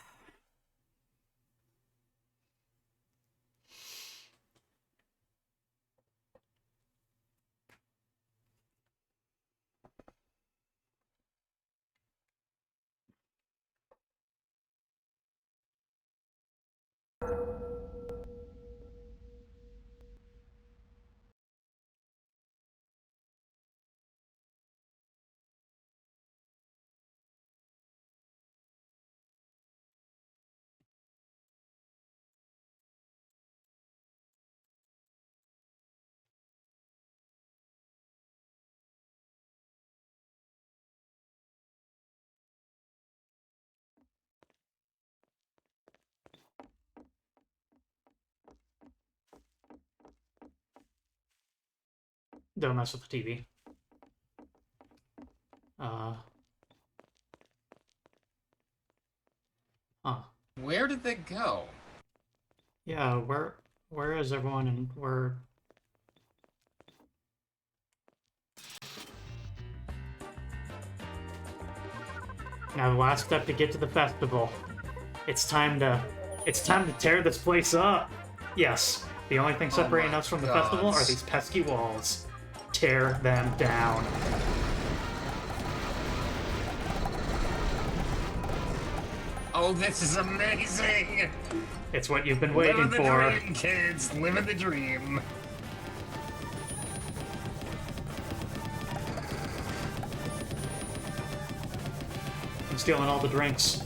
Don't mess with the TV. Uh. Huh. Where did they go? Yeah, where is everyone and where... Now the last step to get to the festival. It's time to tear this place up. Yes, the only thing separating us from the festival are these pesky walls. Tear them down. Oh, this is amazing! It's what you've been waiting for. Living the dream, kids! Living the dream! I'm stealing all the drinks.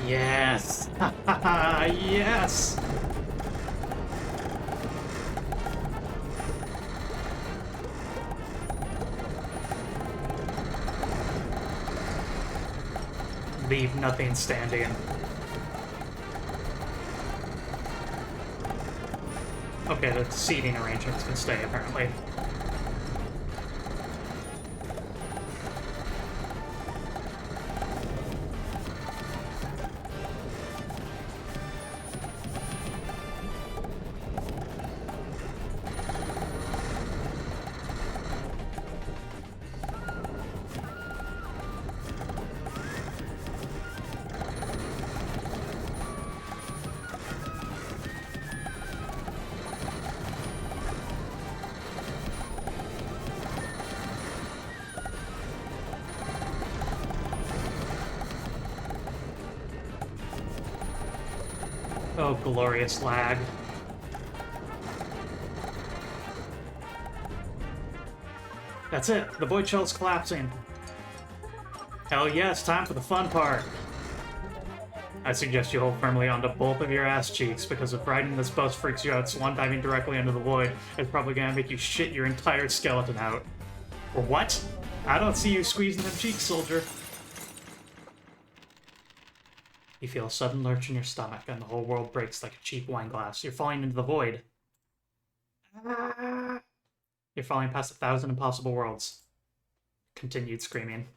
Yes! Yes! Leave nothing standing. Okay, the seating arrangements can stay, apparently. Oh, glorious lag. That's it. The void shell's collapsing. Hell yeah, it's time for the fun part. I suggest you hold firmly onto both of your ass cheeks, because if riding this bus freaks you out, swan diving directly into the void is probably gonna make you shit your entire skeleton out. Or what? I don't see you squeezing them cheeks, soldier. You feel a sudden lurch in your stomach, and the whole world breaks like a cheap wine glass. You're falling into the void. You're falling past 1,000 impossible worlds. Continued screaming.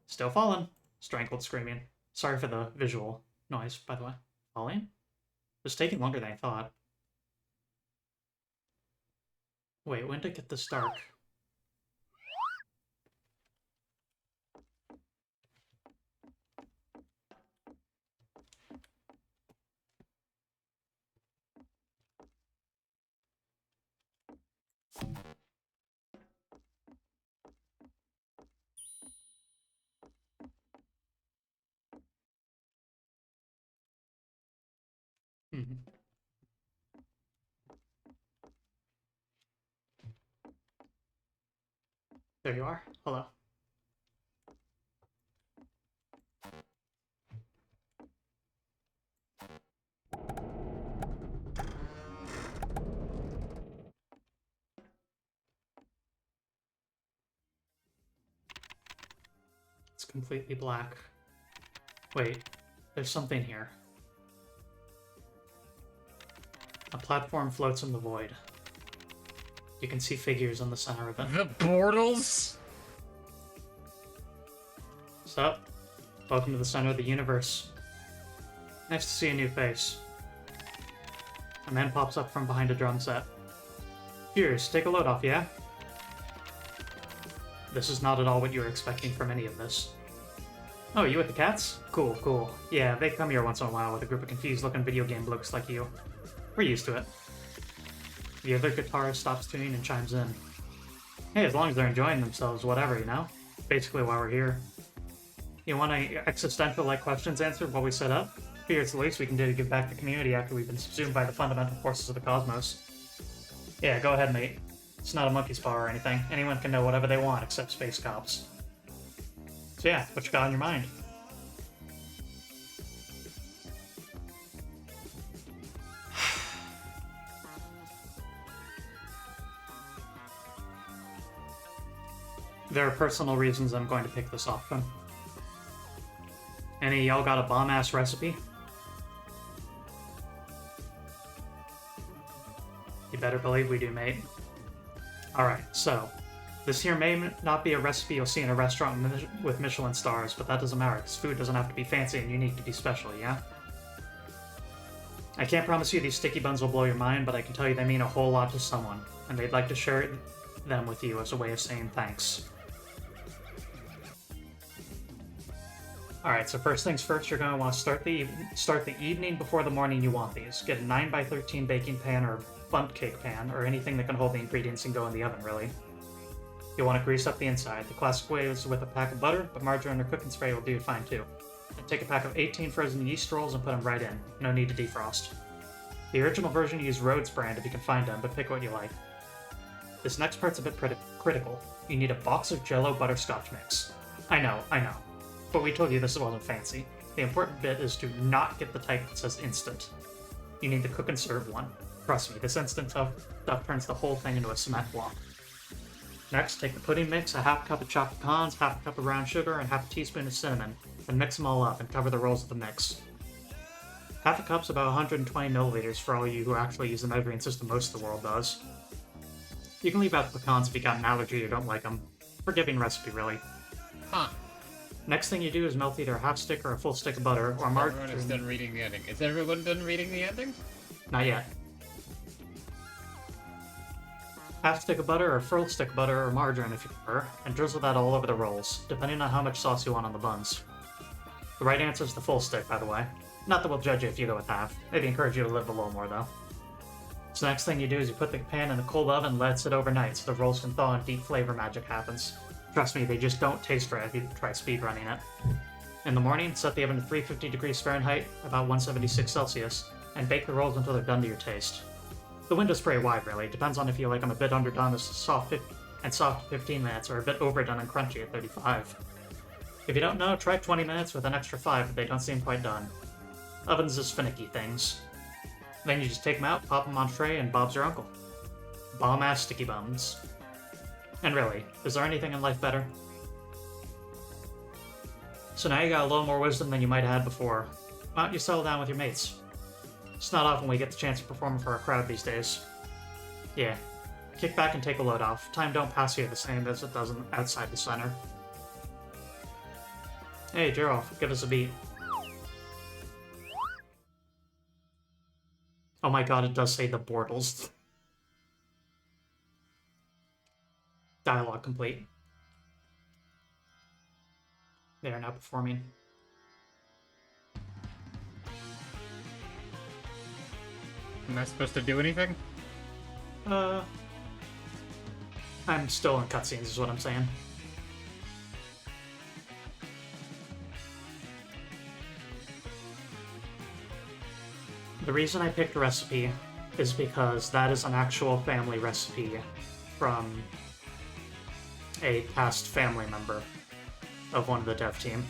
Still falling. Strangled screaming. Sorry for the visual noise, by the way. Falling? It was taking longer than I thought. Wait, when did it get this dark? Mhm. There you are. Hello. It's completely black. Wait, there's something here. A platform floats in the void. You can see figures in the center of it. The portals? What's up? Welcome to the center of the universe. Nice to see a new face. A man pops up from behind a drum set. Cheers, take a load off, yeah? This is not at all what you were expecting from any of this. Oh, you with the cats? Cool, cool. Yeah, they come here once in a while with a group of confused-looking video game blokes like you. We're used to it. The other guitarist stops tuning and chimes in. Hey, as long as they're enjoying themselves, whatever, you know? Basically why we're here. You want any existential-like questions answered while we set up? Figure it's the least we can do to give back to the community after we've been subsumed by the fundamental forces of the cosmos. Yeah, go ahead, mate. It's not a monkey's paw or anything. Anyone can know whatever they want except space cops. So yeah, what you got on your mind? There are personal reasons I'm going to pick this option. Any of y'all got a bomb-ass recipe? You better believe we do, mate. Alright, so, this here may not be a recipe you'll see in a restaurant with Michelin stars, but that doesn't matter, because food doesn't have to be fancy and unique to be special, yeah? I can't promise you these sticky buns will blow your mind, but I can tell you they mean a whole lot to someone, and they'd like to share them with you as a way of saying thanks. Alright, so first things first, you're going to want to start the evening before the morning you want these. Get a 9x13 baking pan or bundt cake pan, or anything that can hold the ingredients and go in the oven, really. You'll want to grease up the inside. The classic way is with a pack of butter, but margarine or cooking spray will do fine too. And take a pack of 18 frozen yeast rolls and put them right in. No need to defrost. The original version used Rhodes brand if you can find them, but pick what you like. This next part's a bit critical. You need a box of Jell-O butterscotch mix. I know. But we told you this wasn't fancy. The important bit is to not get the type that says instant. You need the cook and serve one. Trust me, this instant stuff turns the whole thing into a cement block. Next, take the pudding mix, a half cup of chopped pecans, half a cup of brown sugar, and half a teaspoon of cinnamon, then mix them all up and cover the rolls of the mix. Half a cup's about 120 milliliters for all you who actually use the measuring system most of the world does. You can leave out the pecans if you got an allergy or don't like them. Forgiving recipe, really. Huh. Next thing you do is melt either a half stick or a full stick of butter, or margarine. Everyone is done reading the ending. Is everyone done reading the ending? Not yet. Half stick of butter or full stick of butter or margarine if you prefer, and drizzle that all over the rolls, depending on how much sauce you want on the buns. The right answer is the full stick, by the way. Not that we'll judge you if you go with half. Maybe encourage you to live a little more, though. So next thing you do is you put the pan in a cold oven and let it sit overnight so the rolls can thaw and deep flavor magic happens. Trust me, they just don't taste right if you try speed running it. In the morning, set the oven to 350 degrees Fahrenheit, about 176 Celsius, and bake the rolls until they're done to your taste. The window's pretty wide, really. It depends on if you like them a bit underdone at soft 15 minutes, or a bit overdone and crunchy at 35. If you don't know, try 20 minutes with an extra 5 if they don't seem quite done. Ovens is finicky things. Then you just take them out, pop them on tray, and Bob's your uncle. Bomb-ass sticky buns. And really, is there anything in life better? So now you got a little more wisdom than you might have had before. Why don't you settle down with your mates? It's not often we get the chance to perform for our crowd these days. Yeah, kick back and take a load off. Time don't pass here the same as it does outside the center. Hey, Gerald, give us a beat. Oh my god, it does say the Bortles. Dialogue complete. They are now performing. Am I supposed to do anything? I'm still in cutscenes, is what I'm saying. The reason I picked a recipe is because that is an actual family recipe from a past family member of one of the dev team.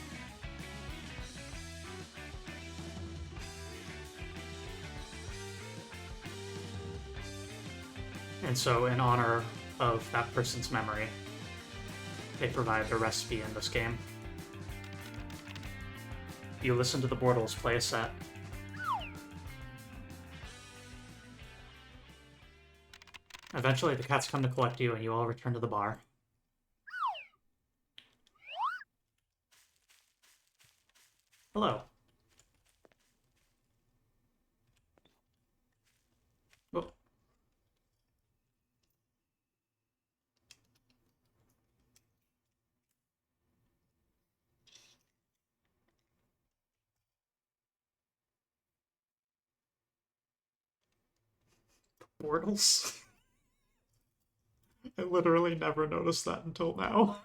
And so, in honor of that person's memory, they provide the recipe in this game. You listen to the Bortles play a set. Eventually, the cats come to collect you, and you all return to the bar. Hello. Oh. Portals? I literally never noticed that until now.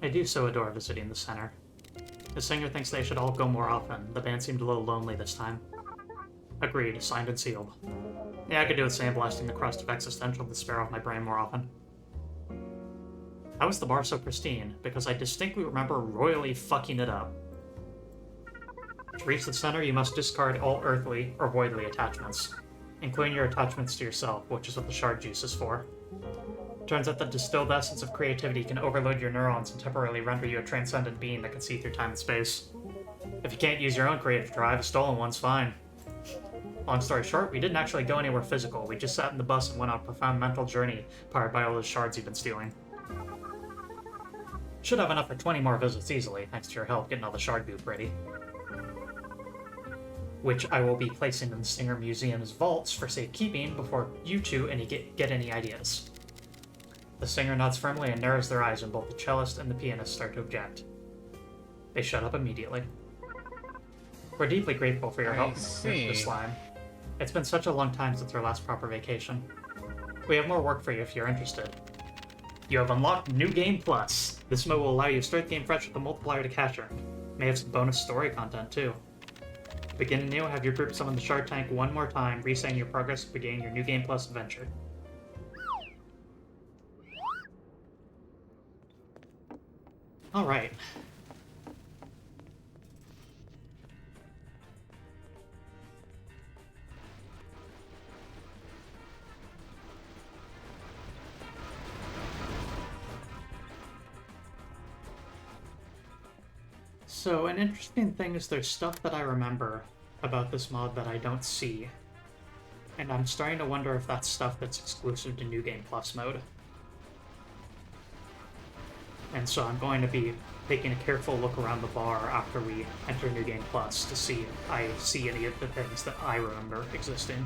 I do so adore visiting the center. The singer thinks they should all go more often. The band seemed a little lonely this time. Agreed, signed and sealed. Yeah, I could do with sandblasting the crust of existential despair off my brain more often. How was the bar so pristine? Because I distinctly remember royally fucking it up. To reach the center, you must discard all earthly or voidly attachments, including your attachments to yourself, which is what the shard juice is for. Turns out the distilled essence of creativity can overload your neurons and temporarily render you a transcendent being that can see through time and space. If you can't use your own creative drive, a stolen one's fine. Long story short, we didn't actually go anywhere physical. We just sat in the bus and went on a profound mental journey powered by all those shards you've been stealing. Should have enough for 20 more visits easily, thanks to your help getting all the shard goop ready. Which I will be placing in the Stinger Museum's vaults for safekeeping before you two get any ideas. The singer nods firmly and narrows their eyes when both the cellist and the pianist start to object. They shut up immediately. We're deeply grateful for your help, Mr. Slime. It's been such a long time since our last proper vacation. We have more work for you if you're interested. You have unlocked New Game Plus. This mode will allow you to start the game fresh with a multiplier to cash earned. May have some bonus story content too. To begin anew, have your group summon the Shard Tank one more time, resetting your progress to begin your New Game Plus adventure. Alright. So, an interesting thing is there's stuff that I remember about this mod that I don't see. And I'm starting to wonder if that's stuff that's exclusive to New Game Plus mode. And so I'm going to be taking a careful look around the bar after we enter New Game Plus to see if I see any of the things that I remember existing.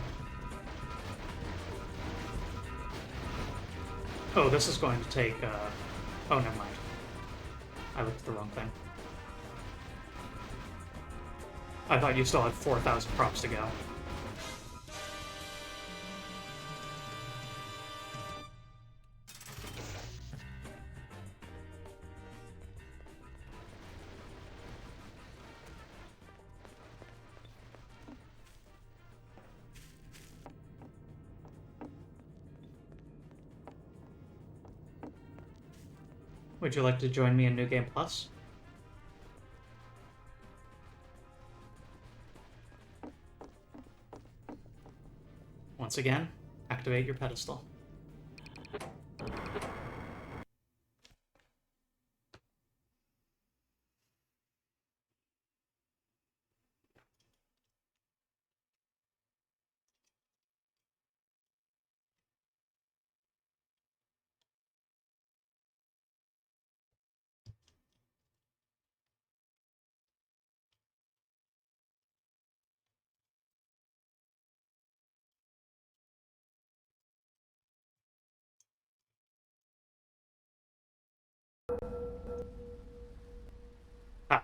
Oh, this is going to take, oh, never mind. I looked at the wrong thing. I thought you still had 4,000 props to go. Would you like to join me in New Game Plus? Once again, activate your pedestal. Ah.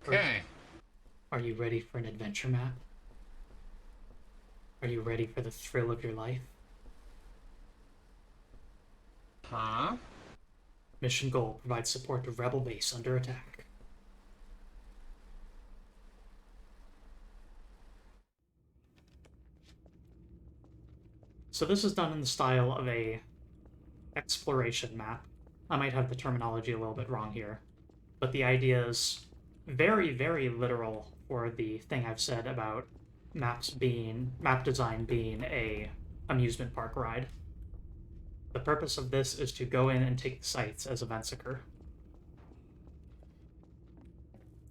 Okay. Are you ready for an adventure map? Are you ready for the thrill of your life? Huh? Mission goal: provide support to rebel base under attack. So this is done in the style of a exploration map. I might have the terminology a little bit wrong here, but the idea is very, very literal for the thing I've said about map design being a amusement park ride. The purpose of this is to go in and take the sights as event seeker.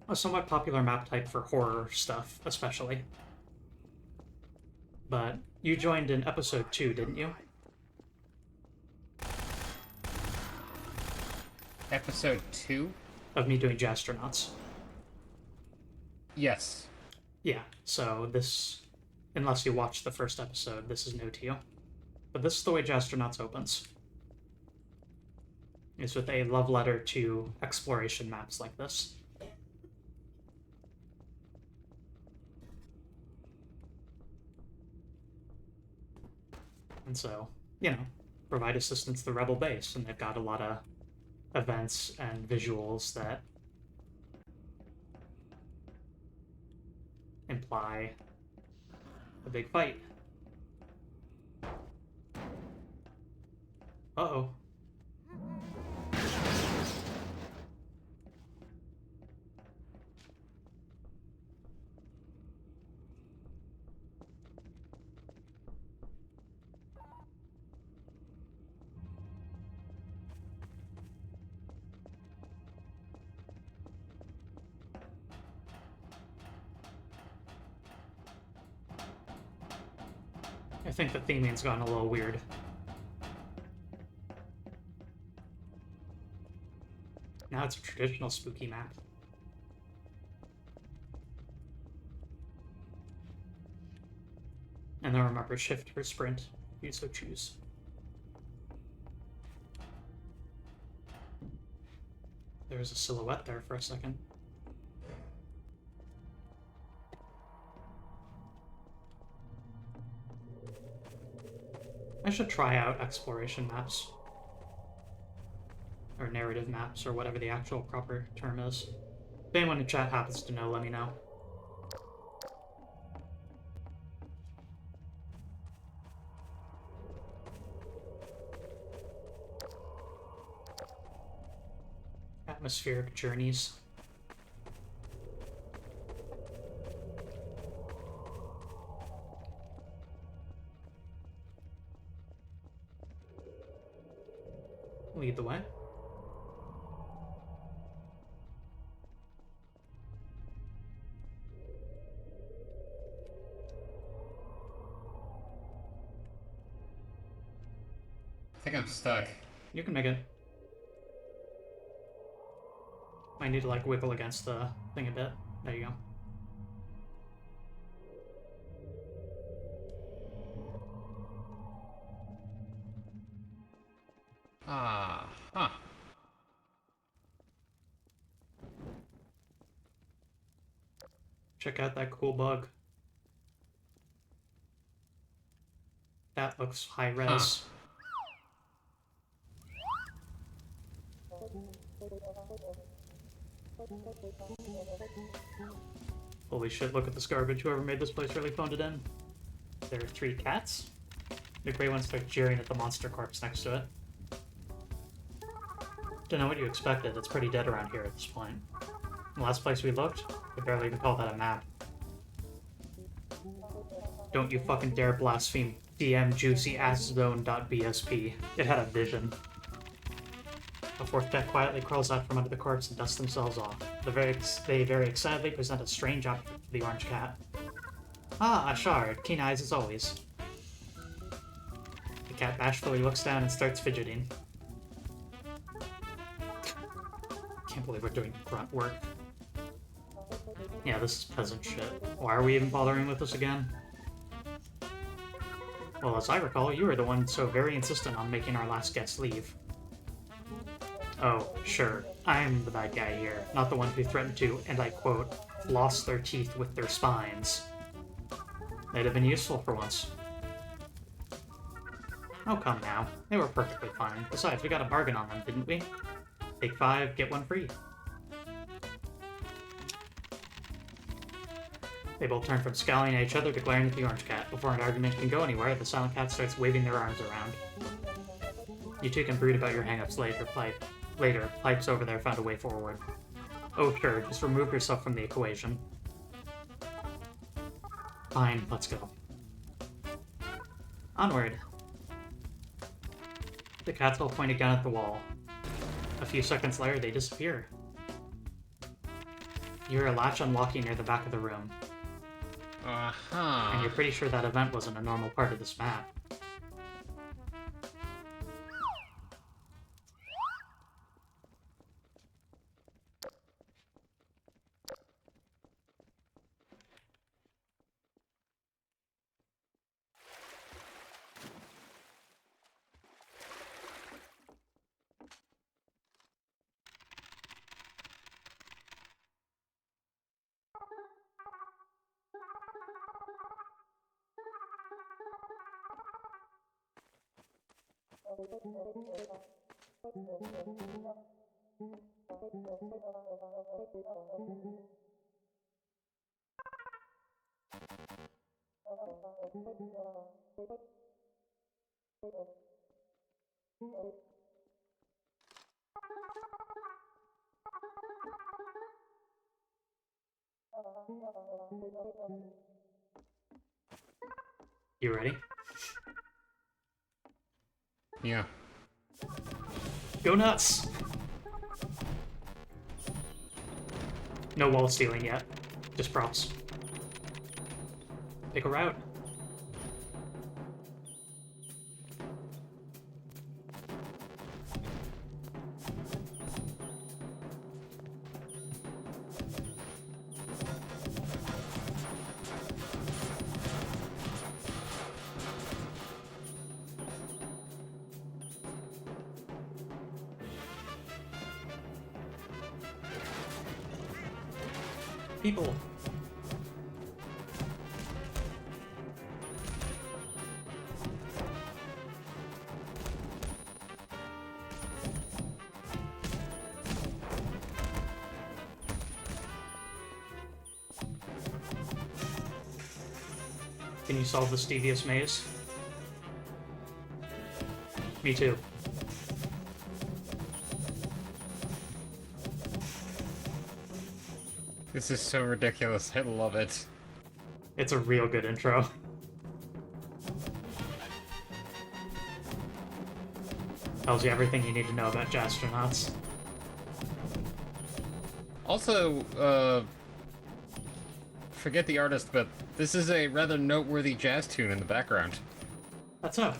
a somewhat popular map type for horror stuff, especially. But you joined in episode 2, didn't you? Episode 2? Of me doing Jazztronauts. Yes. Yeah, so this, unless you watched the first episode, this is new to you. But this is the way Jazztronauts opens. It's with a love letter to exploration maps like this. And so, you know, provide assistance to the Rebel base, and they've got a lot of events and visuals that imply a big fight. Uh-oh. I think the theming's gone a little weird. Now it's a traditional spooky map. And then remember, shift or sprint, if you so choose. There was a silhouette there for a second. I should try out exploration maps. Or narrative maps, or whatever the actual proper term is. If anyone in chat happens to know, let me know. Atmospheric journeys. Lead the way. I think I'm stuck. You can make it. Might need to like wiggle against the thing a bit. There you go. Ah, huh. Check out that cool bug. That looks high res. Holy shit, look at this garbage. Whoever made this place really phoned it in. There are 3 cats. The gray one starts jeering at the monster corpse next to it. Don't know what you expected. It's pretty dead around here at this point. The last place we looked, we barely even call that a map. Don't you fucking dare blaspheme DM juicy asszone.bsp. It had a vision. A 4th cat quietly crawls out from under the corpse and dusts themselves off. They very excitedly present a strange object to the orange cat. Ah, a shard. Keen eyes as always. The cat bashfully looks down and starts fidgeting. Can't believe we're doing grunt work. Yeah, this is peasant shit. Why are we even bothering with this again? Well, as I recall, you were the one so very insistent on making our last guest leave. Oh, sure. I'm the bad guy here, not the one who threatened to, and I quote, floss their teeth with their spines. They'd have been useful for once. Oh, come now. They were perfectly fine. Besides, we got a bargain on them, didn't we? Take 5, get 1 free. They both turn from scowling at each other to glaring at the orange cat. Before an argument can go anywhere, the silent cat starts waving their arms around. You two can brood about your hang-ups later, Pipes over there found a way forward. Oh sure, just remove yourself from the equation. Fine, let's go. Onward. The cats all pointed down at the wall. A few seconds later, they disappear. You hear a latch unlocking near the back of the room, and you're pretty sure that event wasn't a normal part of this map. You ready? Yeah. Go nuts! No wall stealing yet. Just props. Pick a route. People. Can you solve this devious maze? Me too. This is so ridiculous. I love it. It's a real good intro. Tells you everything you need to know about Jazztronauts. Also, forget the artist, but this is a rather noteworthy jazz tune in the background. That's up.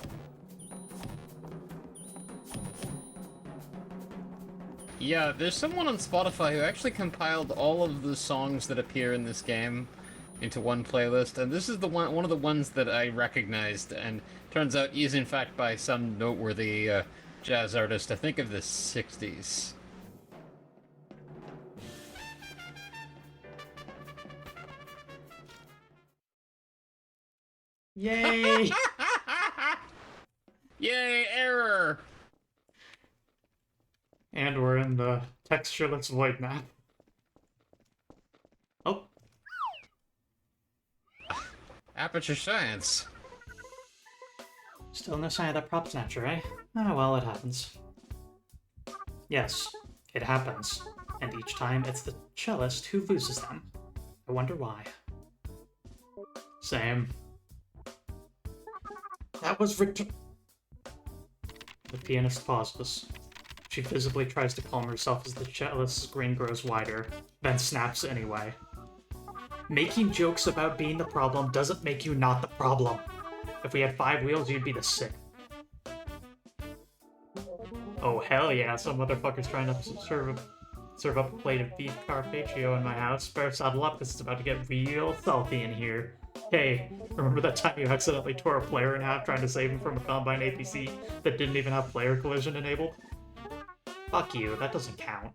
Yeah, there's someone on Spotify who actually compiled all of the songs that appear in this game into one playlist, and this is the one of the ones that I recognized, and turns out is in fact by some noteworthy jazz artist, I think of the 60s. Yay! Yay, error! And we're in the textureless void map. Oh. Aperture Science. Still no sign of that prop snatcher, eh? Ah, well, it happens. Yes, it happens. And each time it's the cellist who loses them. I wonder why. Same. That was The pianist pauses. She visibly tries to calm herself as the cellist's grin grows wider, then snaps anyway. Making jokes about being the problem doesn't make you not the problem. If we had 5 wheels, you'd be the 6th. Oh hell yeah, some motherfucker's trying to serve up a plate of beef carpaccio in my house. Better saddle up, because it's about to get real salty in here. Hey, remember that time you accidentally tore a player in half trying to save him from a Combine APC that didn't even have player collision enabled? Fuck you, that doesn't count.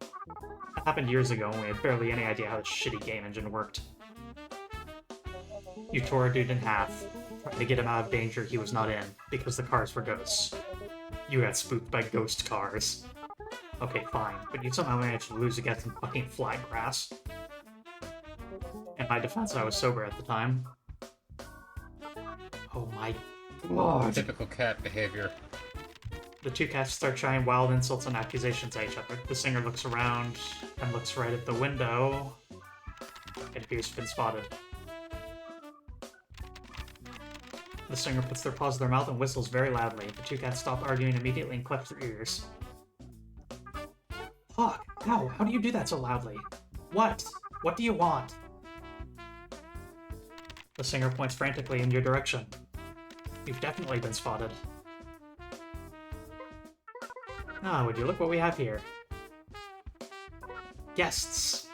That happened years ago when we had barely any idea how this shitty game engine worked. You tore a dude in half, trying to get him out of danger he was not in, because the cars were ghosts. You got spooked by ghost cars. Okay, fine, but you somehow managed to lose against some fucking flat grass. In my defense, I was sober at the time. Oh my god. Typical cat behavior. The two cats start shouting wild insults and accusations at each other. The singer looks around and looks right at the window. It appears to have been spotted. The singer puts their paws in their mouth and whistles very loudly. The two cats stop arguing immediately and clutch their ears. Fuck! How? How do you do that so loudly? What? What do you want? The singer points frantically in your direction. You've definitely been spotted. Ah, would you look what we have here? Guests!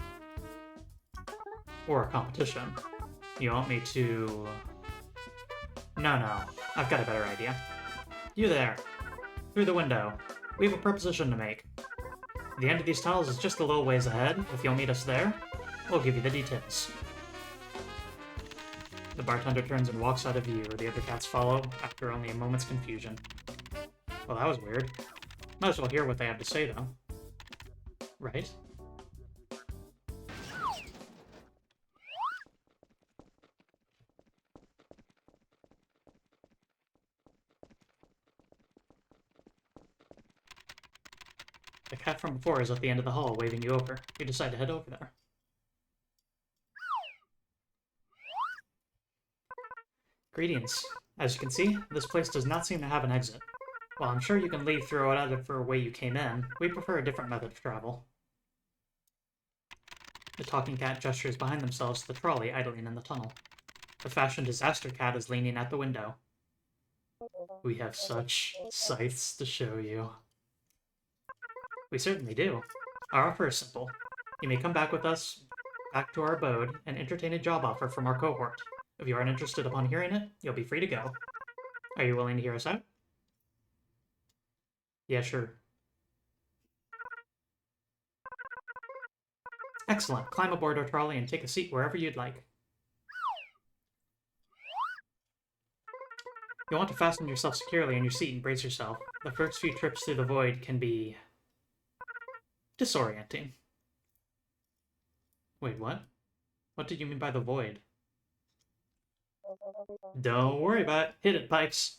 Or a competition. You want me to... No. I've got a better idea. You there. Through the window. We have a proposition to make. The end of these tunnels is just a little ways ahead. If you'll meet us there, we'll give you the details. The bartender turns and walks out of view. The other cats follow, after only a moment's confusion. Well, that was weird. Might as well hear what they have to say, though. Right? The cat from before is at the end of the hall, waving you over. You decide to head over there. Greetings. As you can see, this place does not seem to have an exit. While I'm sure you can leave through whatever way you came in, we prefer a different method of travel. The talking cat gestures behind themselves to the trolley idling in the tunnel. The fashion disaster cat is leaning at the window. We have such sights to show you. We certainly do. Our offer is simple. You may come back with us, back to our abode, and entertain a job offer from our cohort. If you aren't interested upon hearing it, you'll be free to go. Are you willing to hear us out? Yeah, sure. Excellent. Climb aboard our trolley and take a seat wherever you'd like. You'll want to fasten yourself securely in your seat and brace yourself. The first few trips through the void can be... disorienting. Wait, what? What did you mean by the void? Don't worry about it. Hit it, Pipes.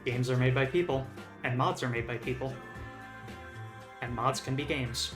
Games are made by people, and mods are made by people. And mods can be games.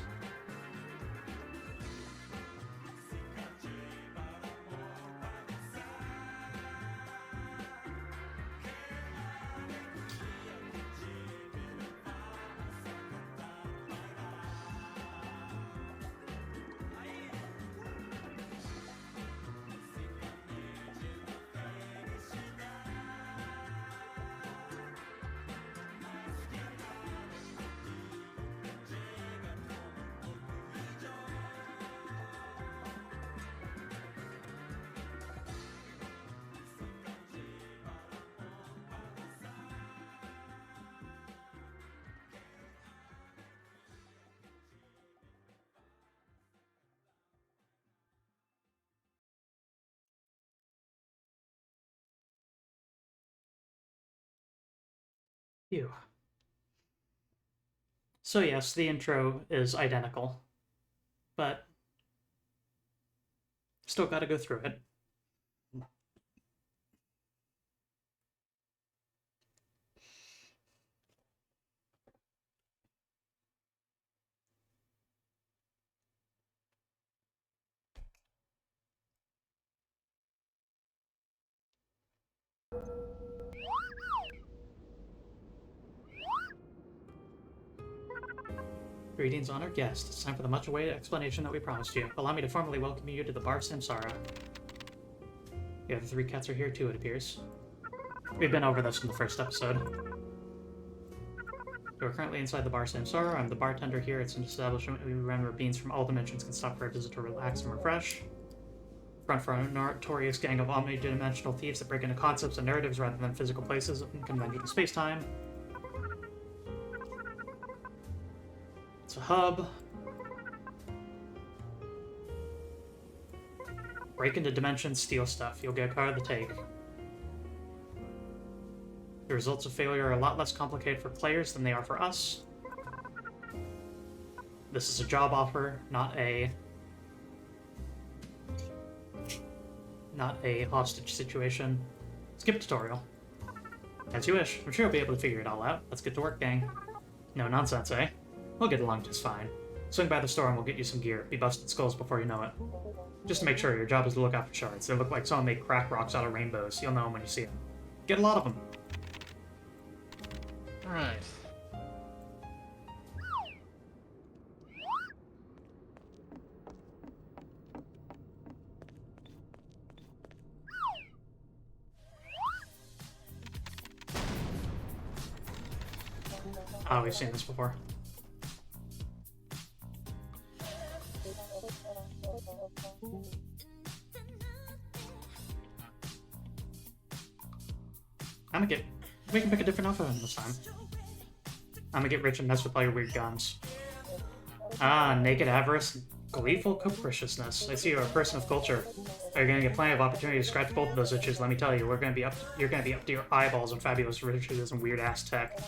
Phew. So yes, the intro is identical, but still gotta go through it. Greetings, honored guest. It's time for the much-awaited explanation that we promised you. Allow me to formally welcome you to the Bar Samsara. The other three cats are here too, it appears. We've been over this in the first episode. You are currently inside the Bar Samsara. I'm the bartender here. It's an establishment we remember beings from all dimensions can stop for a visit to relax and refresh. Front for a notorious gang of omnidimensional thieves that break into concepts and narratives rather than physical places in conventional space-time. It's a hub. Break into dimensions, steal stuff. You'll get a card to take. The results of failure are a lot less complicated for players than they are for us. This is a job offer, not a hostage situation. Skip tutorial. As you wish. I'm sure you'll be able to figure it all out. Let's get to work, gang. No nonsense, eh? We'll get along just fine. Swing by the store and we'll get you some gear. Be busted skulls before you know it. Just to make sure, your job is to look out for shards. They look like someone made crack rocks out of rainbows. You'll know them when you see them. Get a lot of them. Alright. Oh, we've seen this before. We can pick a different outfit this time. I'm gonna get rich and mess with all your weird guns. Ah, naked avarice, gleeful capriciousness. I see you're a person of culture. You're gonna get plenty of opportunity to scratch both of those itches, let me tell you. You're gonna be up to your eyeballs in fabulous riches and weird-ass tech.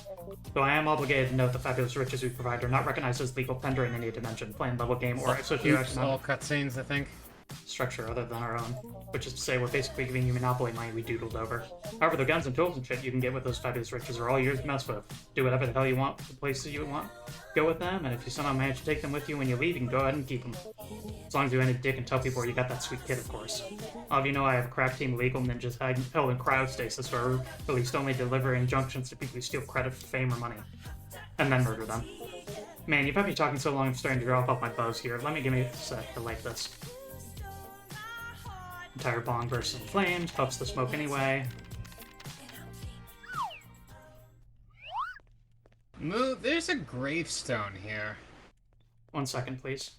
Though I am obligated to note the fabulous riches we provide are not recognized as legal tender in any dimension, plain level game, or socioeconomic all cutscenes, I think. structure other than our own. Which is to say, we're basically giving you monopoly money we doodled over. However, the guns and tools and shit you can get with those fabulous riches are all yours to mess with. Do whatever the hell you want with the places you want. Go with them, and if you somehow manage to take them with you when you leave, you can go ahead and keep them. As long as you ain't a dick and tell people where you got that sweet kid, of course. All of you know I have a crack team of legal ninjas held in cryostasis, or at least only deliver injunctions to people who steal credit for fame or money. And then murder them. Man, you've had me talking so long I'm starting to drop off my bows here. Give me a sec to light this. Entire bong bursts in flames, puffs the smoke anyway. There's a gravestone here. 1 second, please.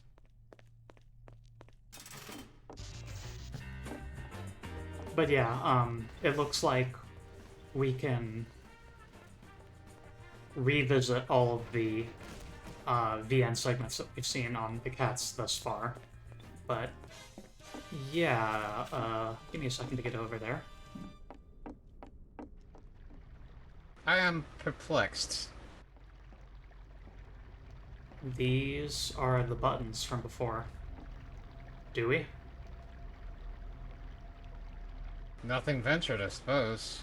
But yeah, it looks like we can revisit all of the VN segments that we've seen on the cats thus far. But yeah, give me a second to get over there. I am perplexed. These are the buttons from before. Do we? Nothing ventured, I suppose.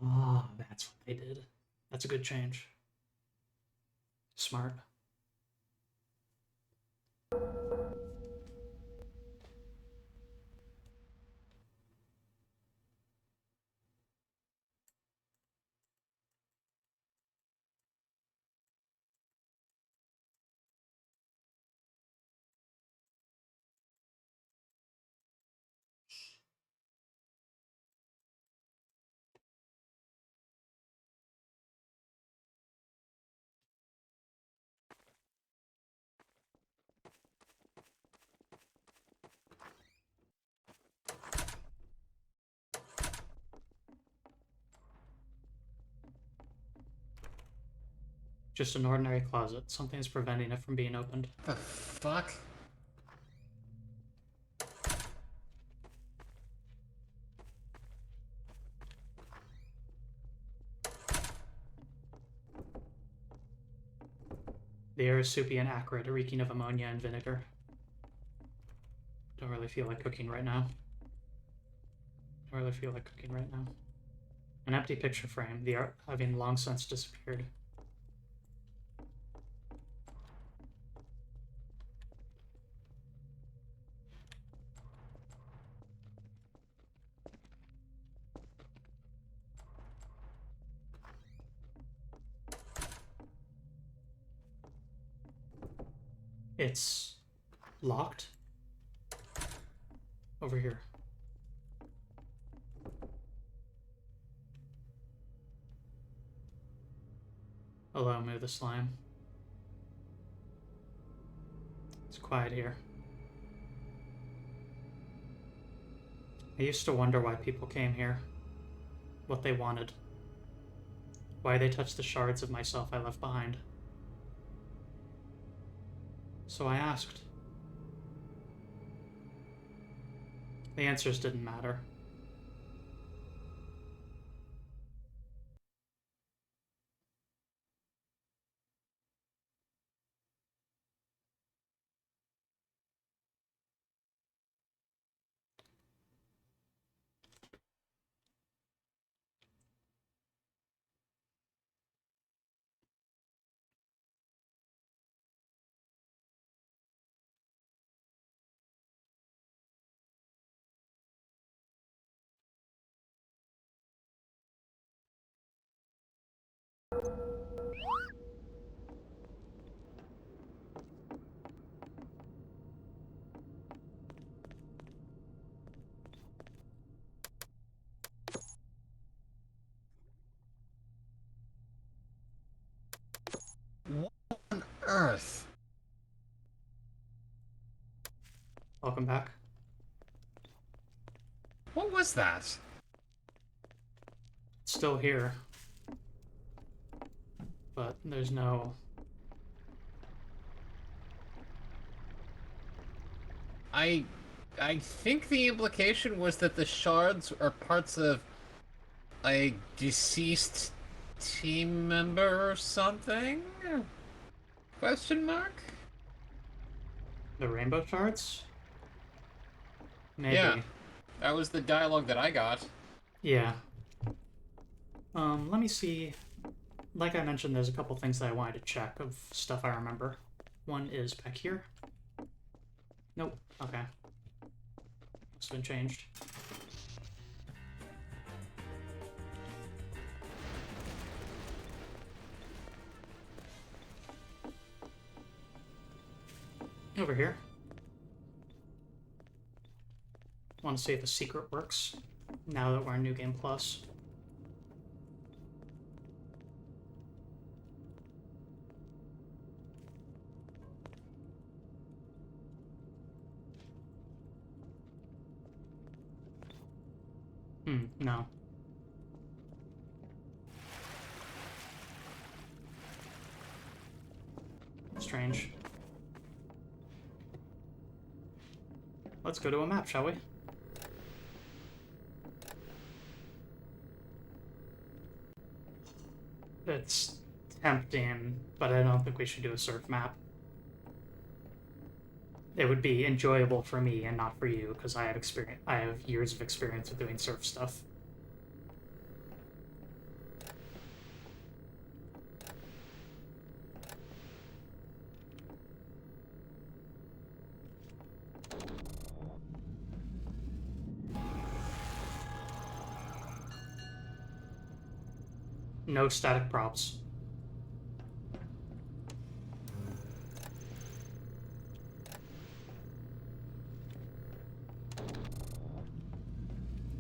Ah, that's what they did. That's a good change. Smart. Just an ordinary closet. Something's preventing it from being opened. The fuck? The air is soupy and acrid, reeking of ammonia and vinegar. Don't really feel like cooking right now. An empty picture frame, the art having long since disappeared. It's locked. Over here. Hello, move the slime. It's quiet here. I used to wonder why people came here. What they wanted. Why they touched the shards of myself I left behind. So I asked. The answers didn't matter. What on earth? Welcome back. What was that? It's still here. But there's no... I think the implication was that the shards are parts of a deceased team member or something? Question mark? The rainbow shards? Maybe. Yeah. That was the dialogue that I got. Yeah. Let me see. Like I mentioned, there's a couple things that I wanted to check of stuff I remember. One is back here. Nope. Okay. Must have been changed. Over here. Want to see if the secret works now that we're in New Game Plus. No. Strange. Let's go to a map, shall we? It's tempting, but I don't think we should do a surf map. It would be enjoyable for me and not for you, because I have years of experience with doing surf stuff. No static props.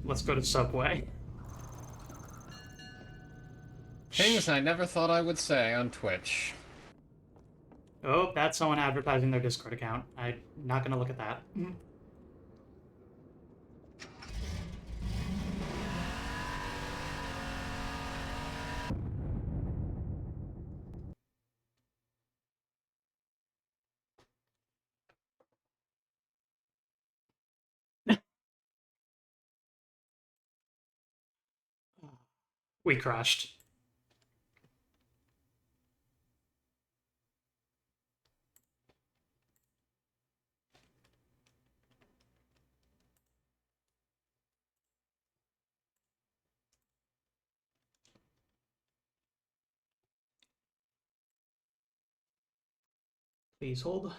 Let's go to Subway. Things I never thought I would say on Twitch. Oh, that's someone advertising their Discord account. I'm not gonna look at that. We crashed. Please hold.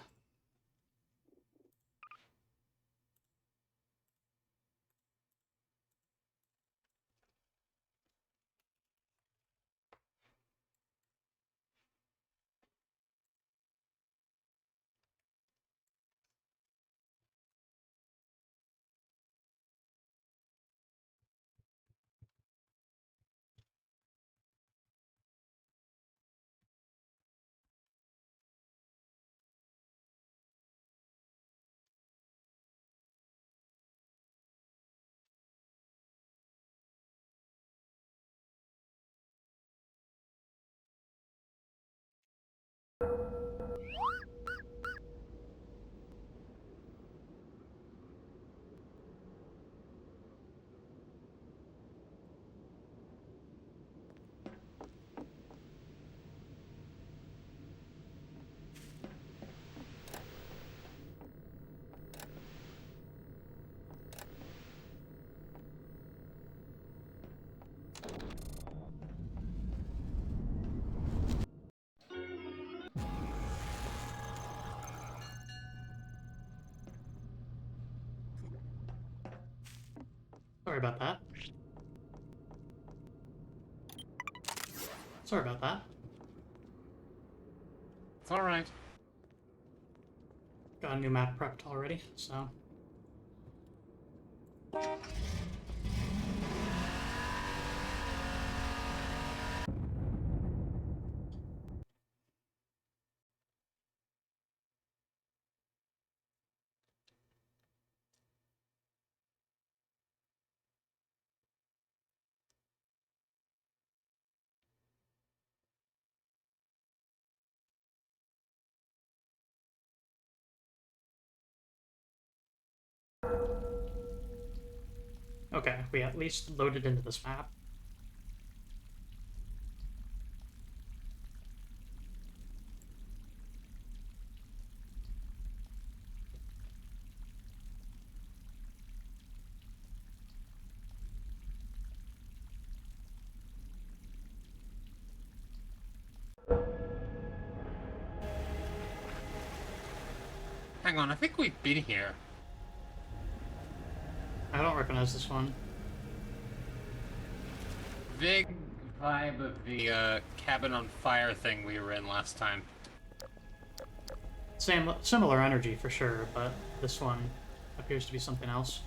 Sorry about that. Sorry about that. It's alright. Got a new map prepped already, so. Okay, we at least loaded into this map. Hang on, I think we've been here. I don't recognize this one. Big vibe of the cabin on fire thing we were in last time. Similar energy for sure, but this one appears to be something else.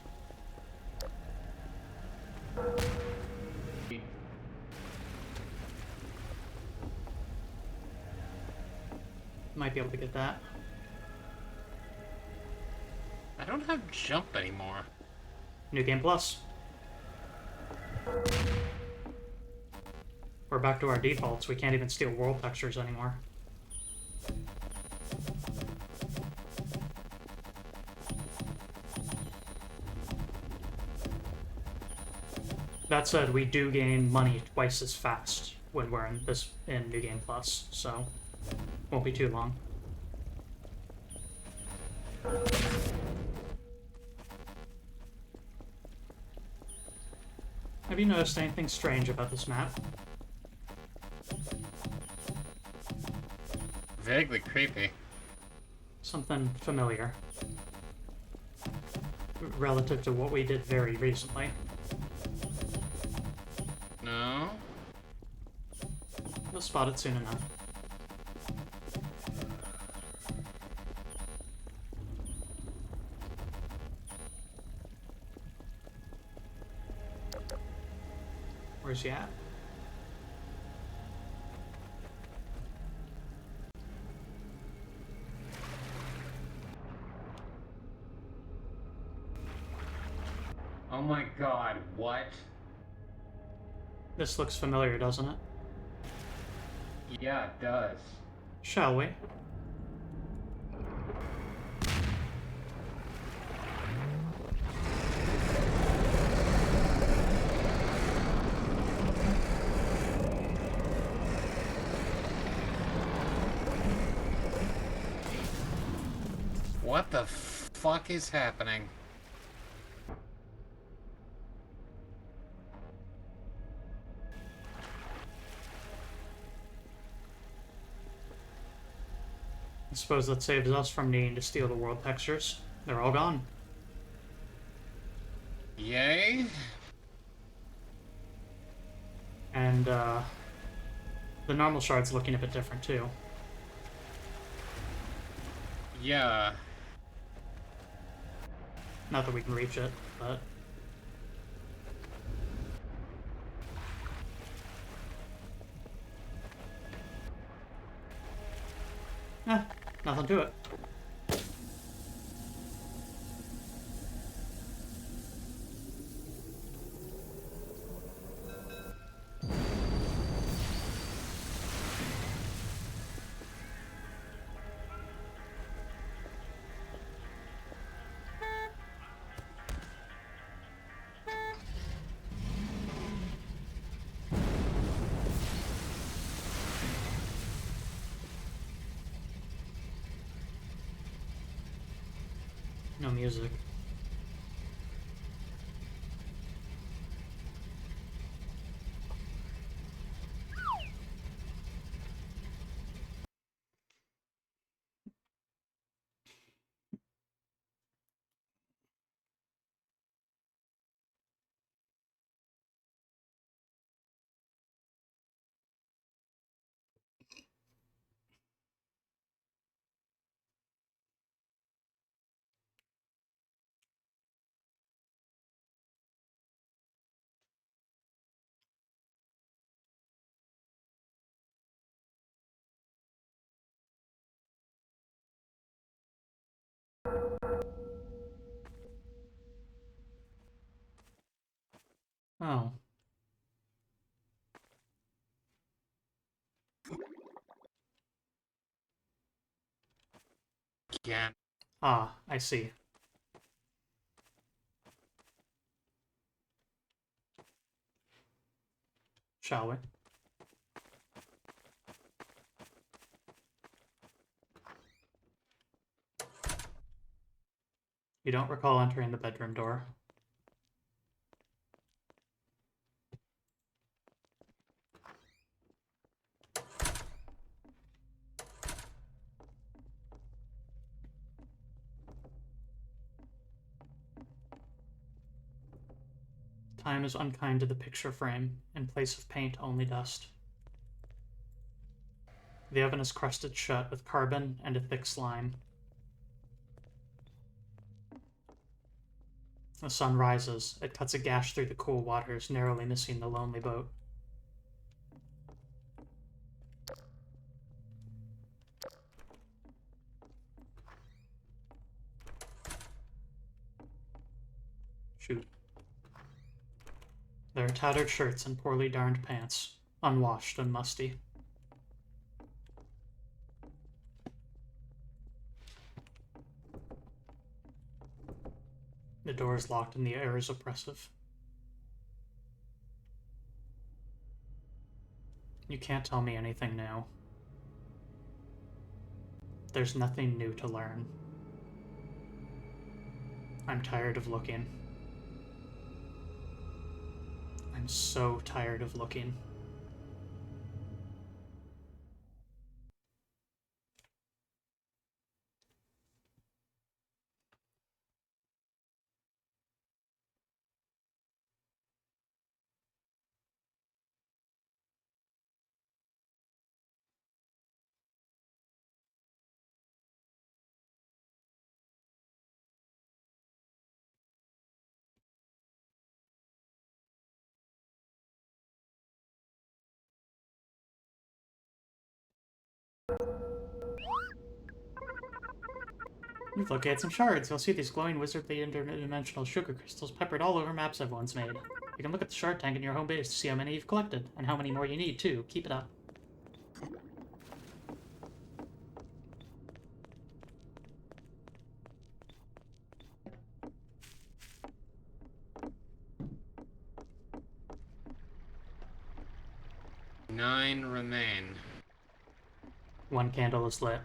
Might be able to get that. I don't have jump anymore. New Game Plus. We're back to our defaults. We can't even steal world textures anymore. That said, we do gain money twice as fast when we're in New Game Plus, so won't be too long. Have you noticed anything strange about this map? Vaguely creepy. Something familiar. Relative to what we did very recently. No? You'll spot it soon enough. Where's he at? Oh my god, what? This looks familiar, doesn't it? Yeah, it does. Shall we? What the fuck is happening? I suppose that saves us from needing to steal the world textures. They're all gone. Yay? And, the normal shard's looking a bit different, too. Yeah. Not that we can reach it, but... nothing to it. No music. Oh. Yeah. Ah, I see. Shall we? You don't recall entering the bedroom door. Time is unkind to the picture frame. In place of paint, only dust. The oven is crusted shut with carbon and a thick slime. The sun rises. It cuts a gash through the cool waters, narrowly missing the lonely boat. Shoot. There are tattered shirts and poorly darned pants, unwashed and musty. The door is locked and the air is oppressive. You can't tell me anything new. There's nothing new to learn. I'm tired of looking. I'm so tired of looking. You've located some shards. You'll see these glowing wizardly interdimensional sugar crystals peppered all over maps I've once made. You can look at the shard tank in your home base to see how many you've collected, and how many more you need, too. Keep it up. Nine remain. 1 candle is lit.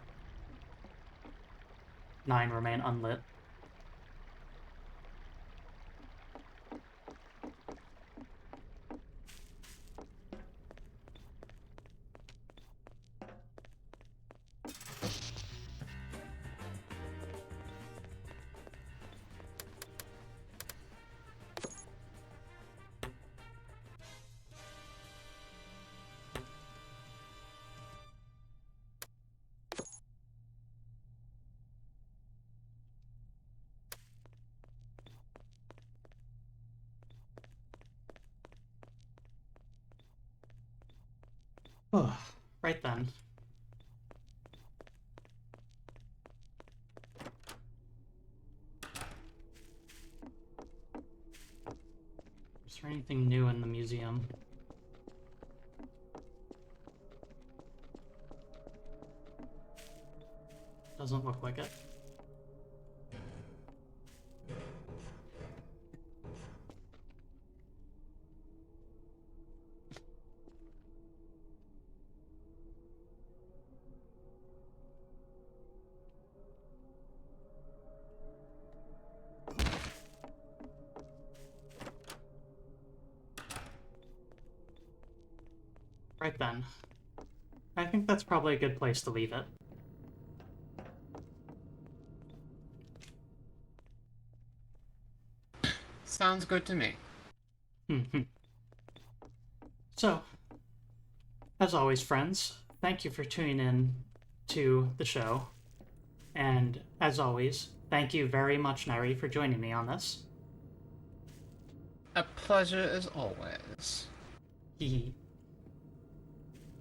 9 remain unlit. Oh, right then. Is there anything new in the museum? Doesn't look like it. Right then. I think that's probably a good place to leave it. Sounds good to me. So, as always, friends, thank you for tuning in to the show. And as always, thank you very much, Nari, for joining me on this. A pleasure as always. Hee.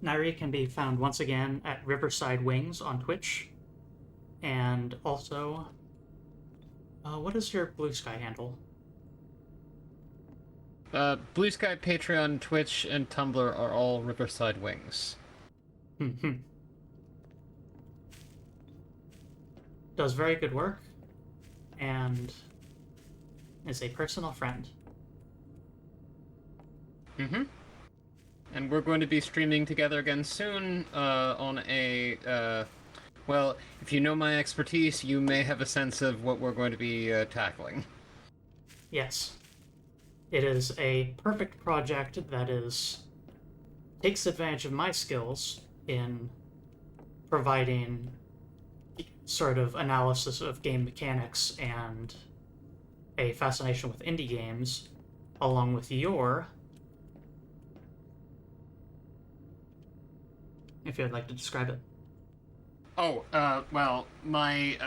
Nari can be found once again at Riversidewings on Twitch, and also What is your Blue Sky handle? Blue Sky, Patreon, Twitch, and Tumblr are all Riversidewings. Hmm. Does very good work, and is a personal friend. Mm-hmm. And we're going to be streaming together again soon on a. Well, if you know my expertise, you may have a sense of what we're going to be tackling. Yes. It is a perfect project that takes advantage of my skills in providing sort of analysis of game mechanics and a fascination with indie games, along with your, if you'd like to describe it. Oh, well, my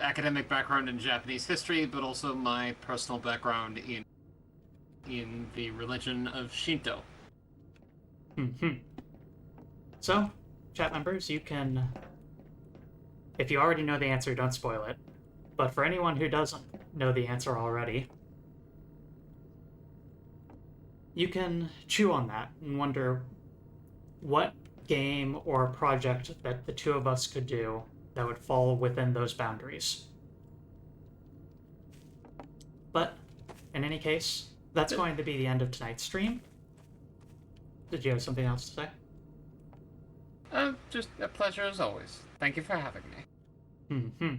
academic background in Japanese history, but also my personal background in the religion of Shinto. Hmm. So, chat members, you can, if you already know the answer, don't spoil it. But for anyone who doesn't know the answer already, you can chew on that and wonder what game or project that the two of us could do that would fall within those boundaries. But in any case, that's going to be the end of tonight's stream. Did you have something else to say? Just a pleasure as always. Thank you for having me. Hmm.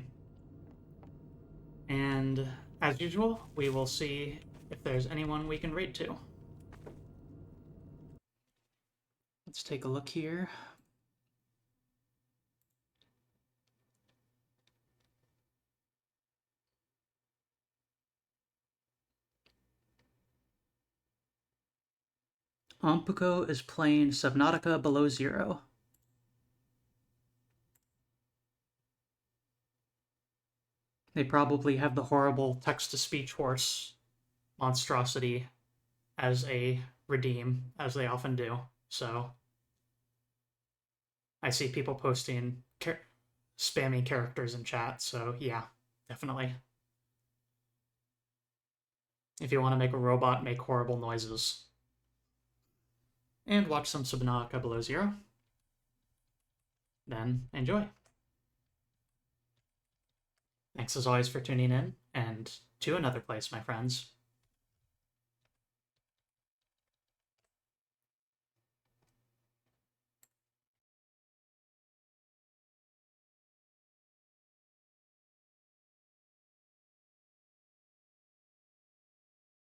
And as usual, we will see if there's anyone we can raid to. Let's take a look here. Ampuko is playing Subnautica Below Zero. They probably have the horrible text-to-speech horse monstrosity as a redeem, as they often do. So I see people posting spammy characters in chat, so yeah, definitely. If you want to make a robot make horrible noises. And watch some Subnautica Below Zero, then enjoy. Thanks as always for tuning in, and to another place, my friends.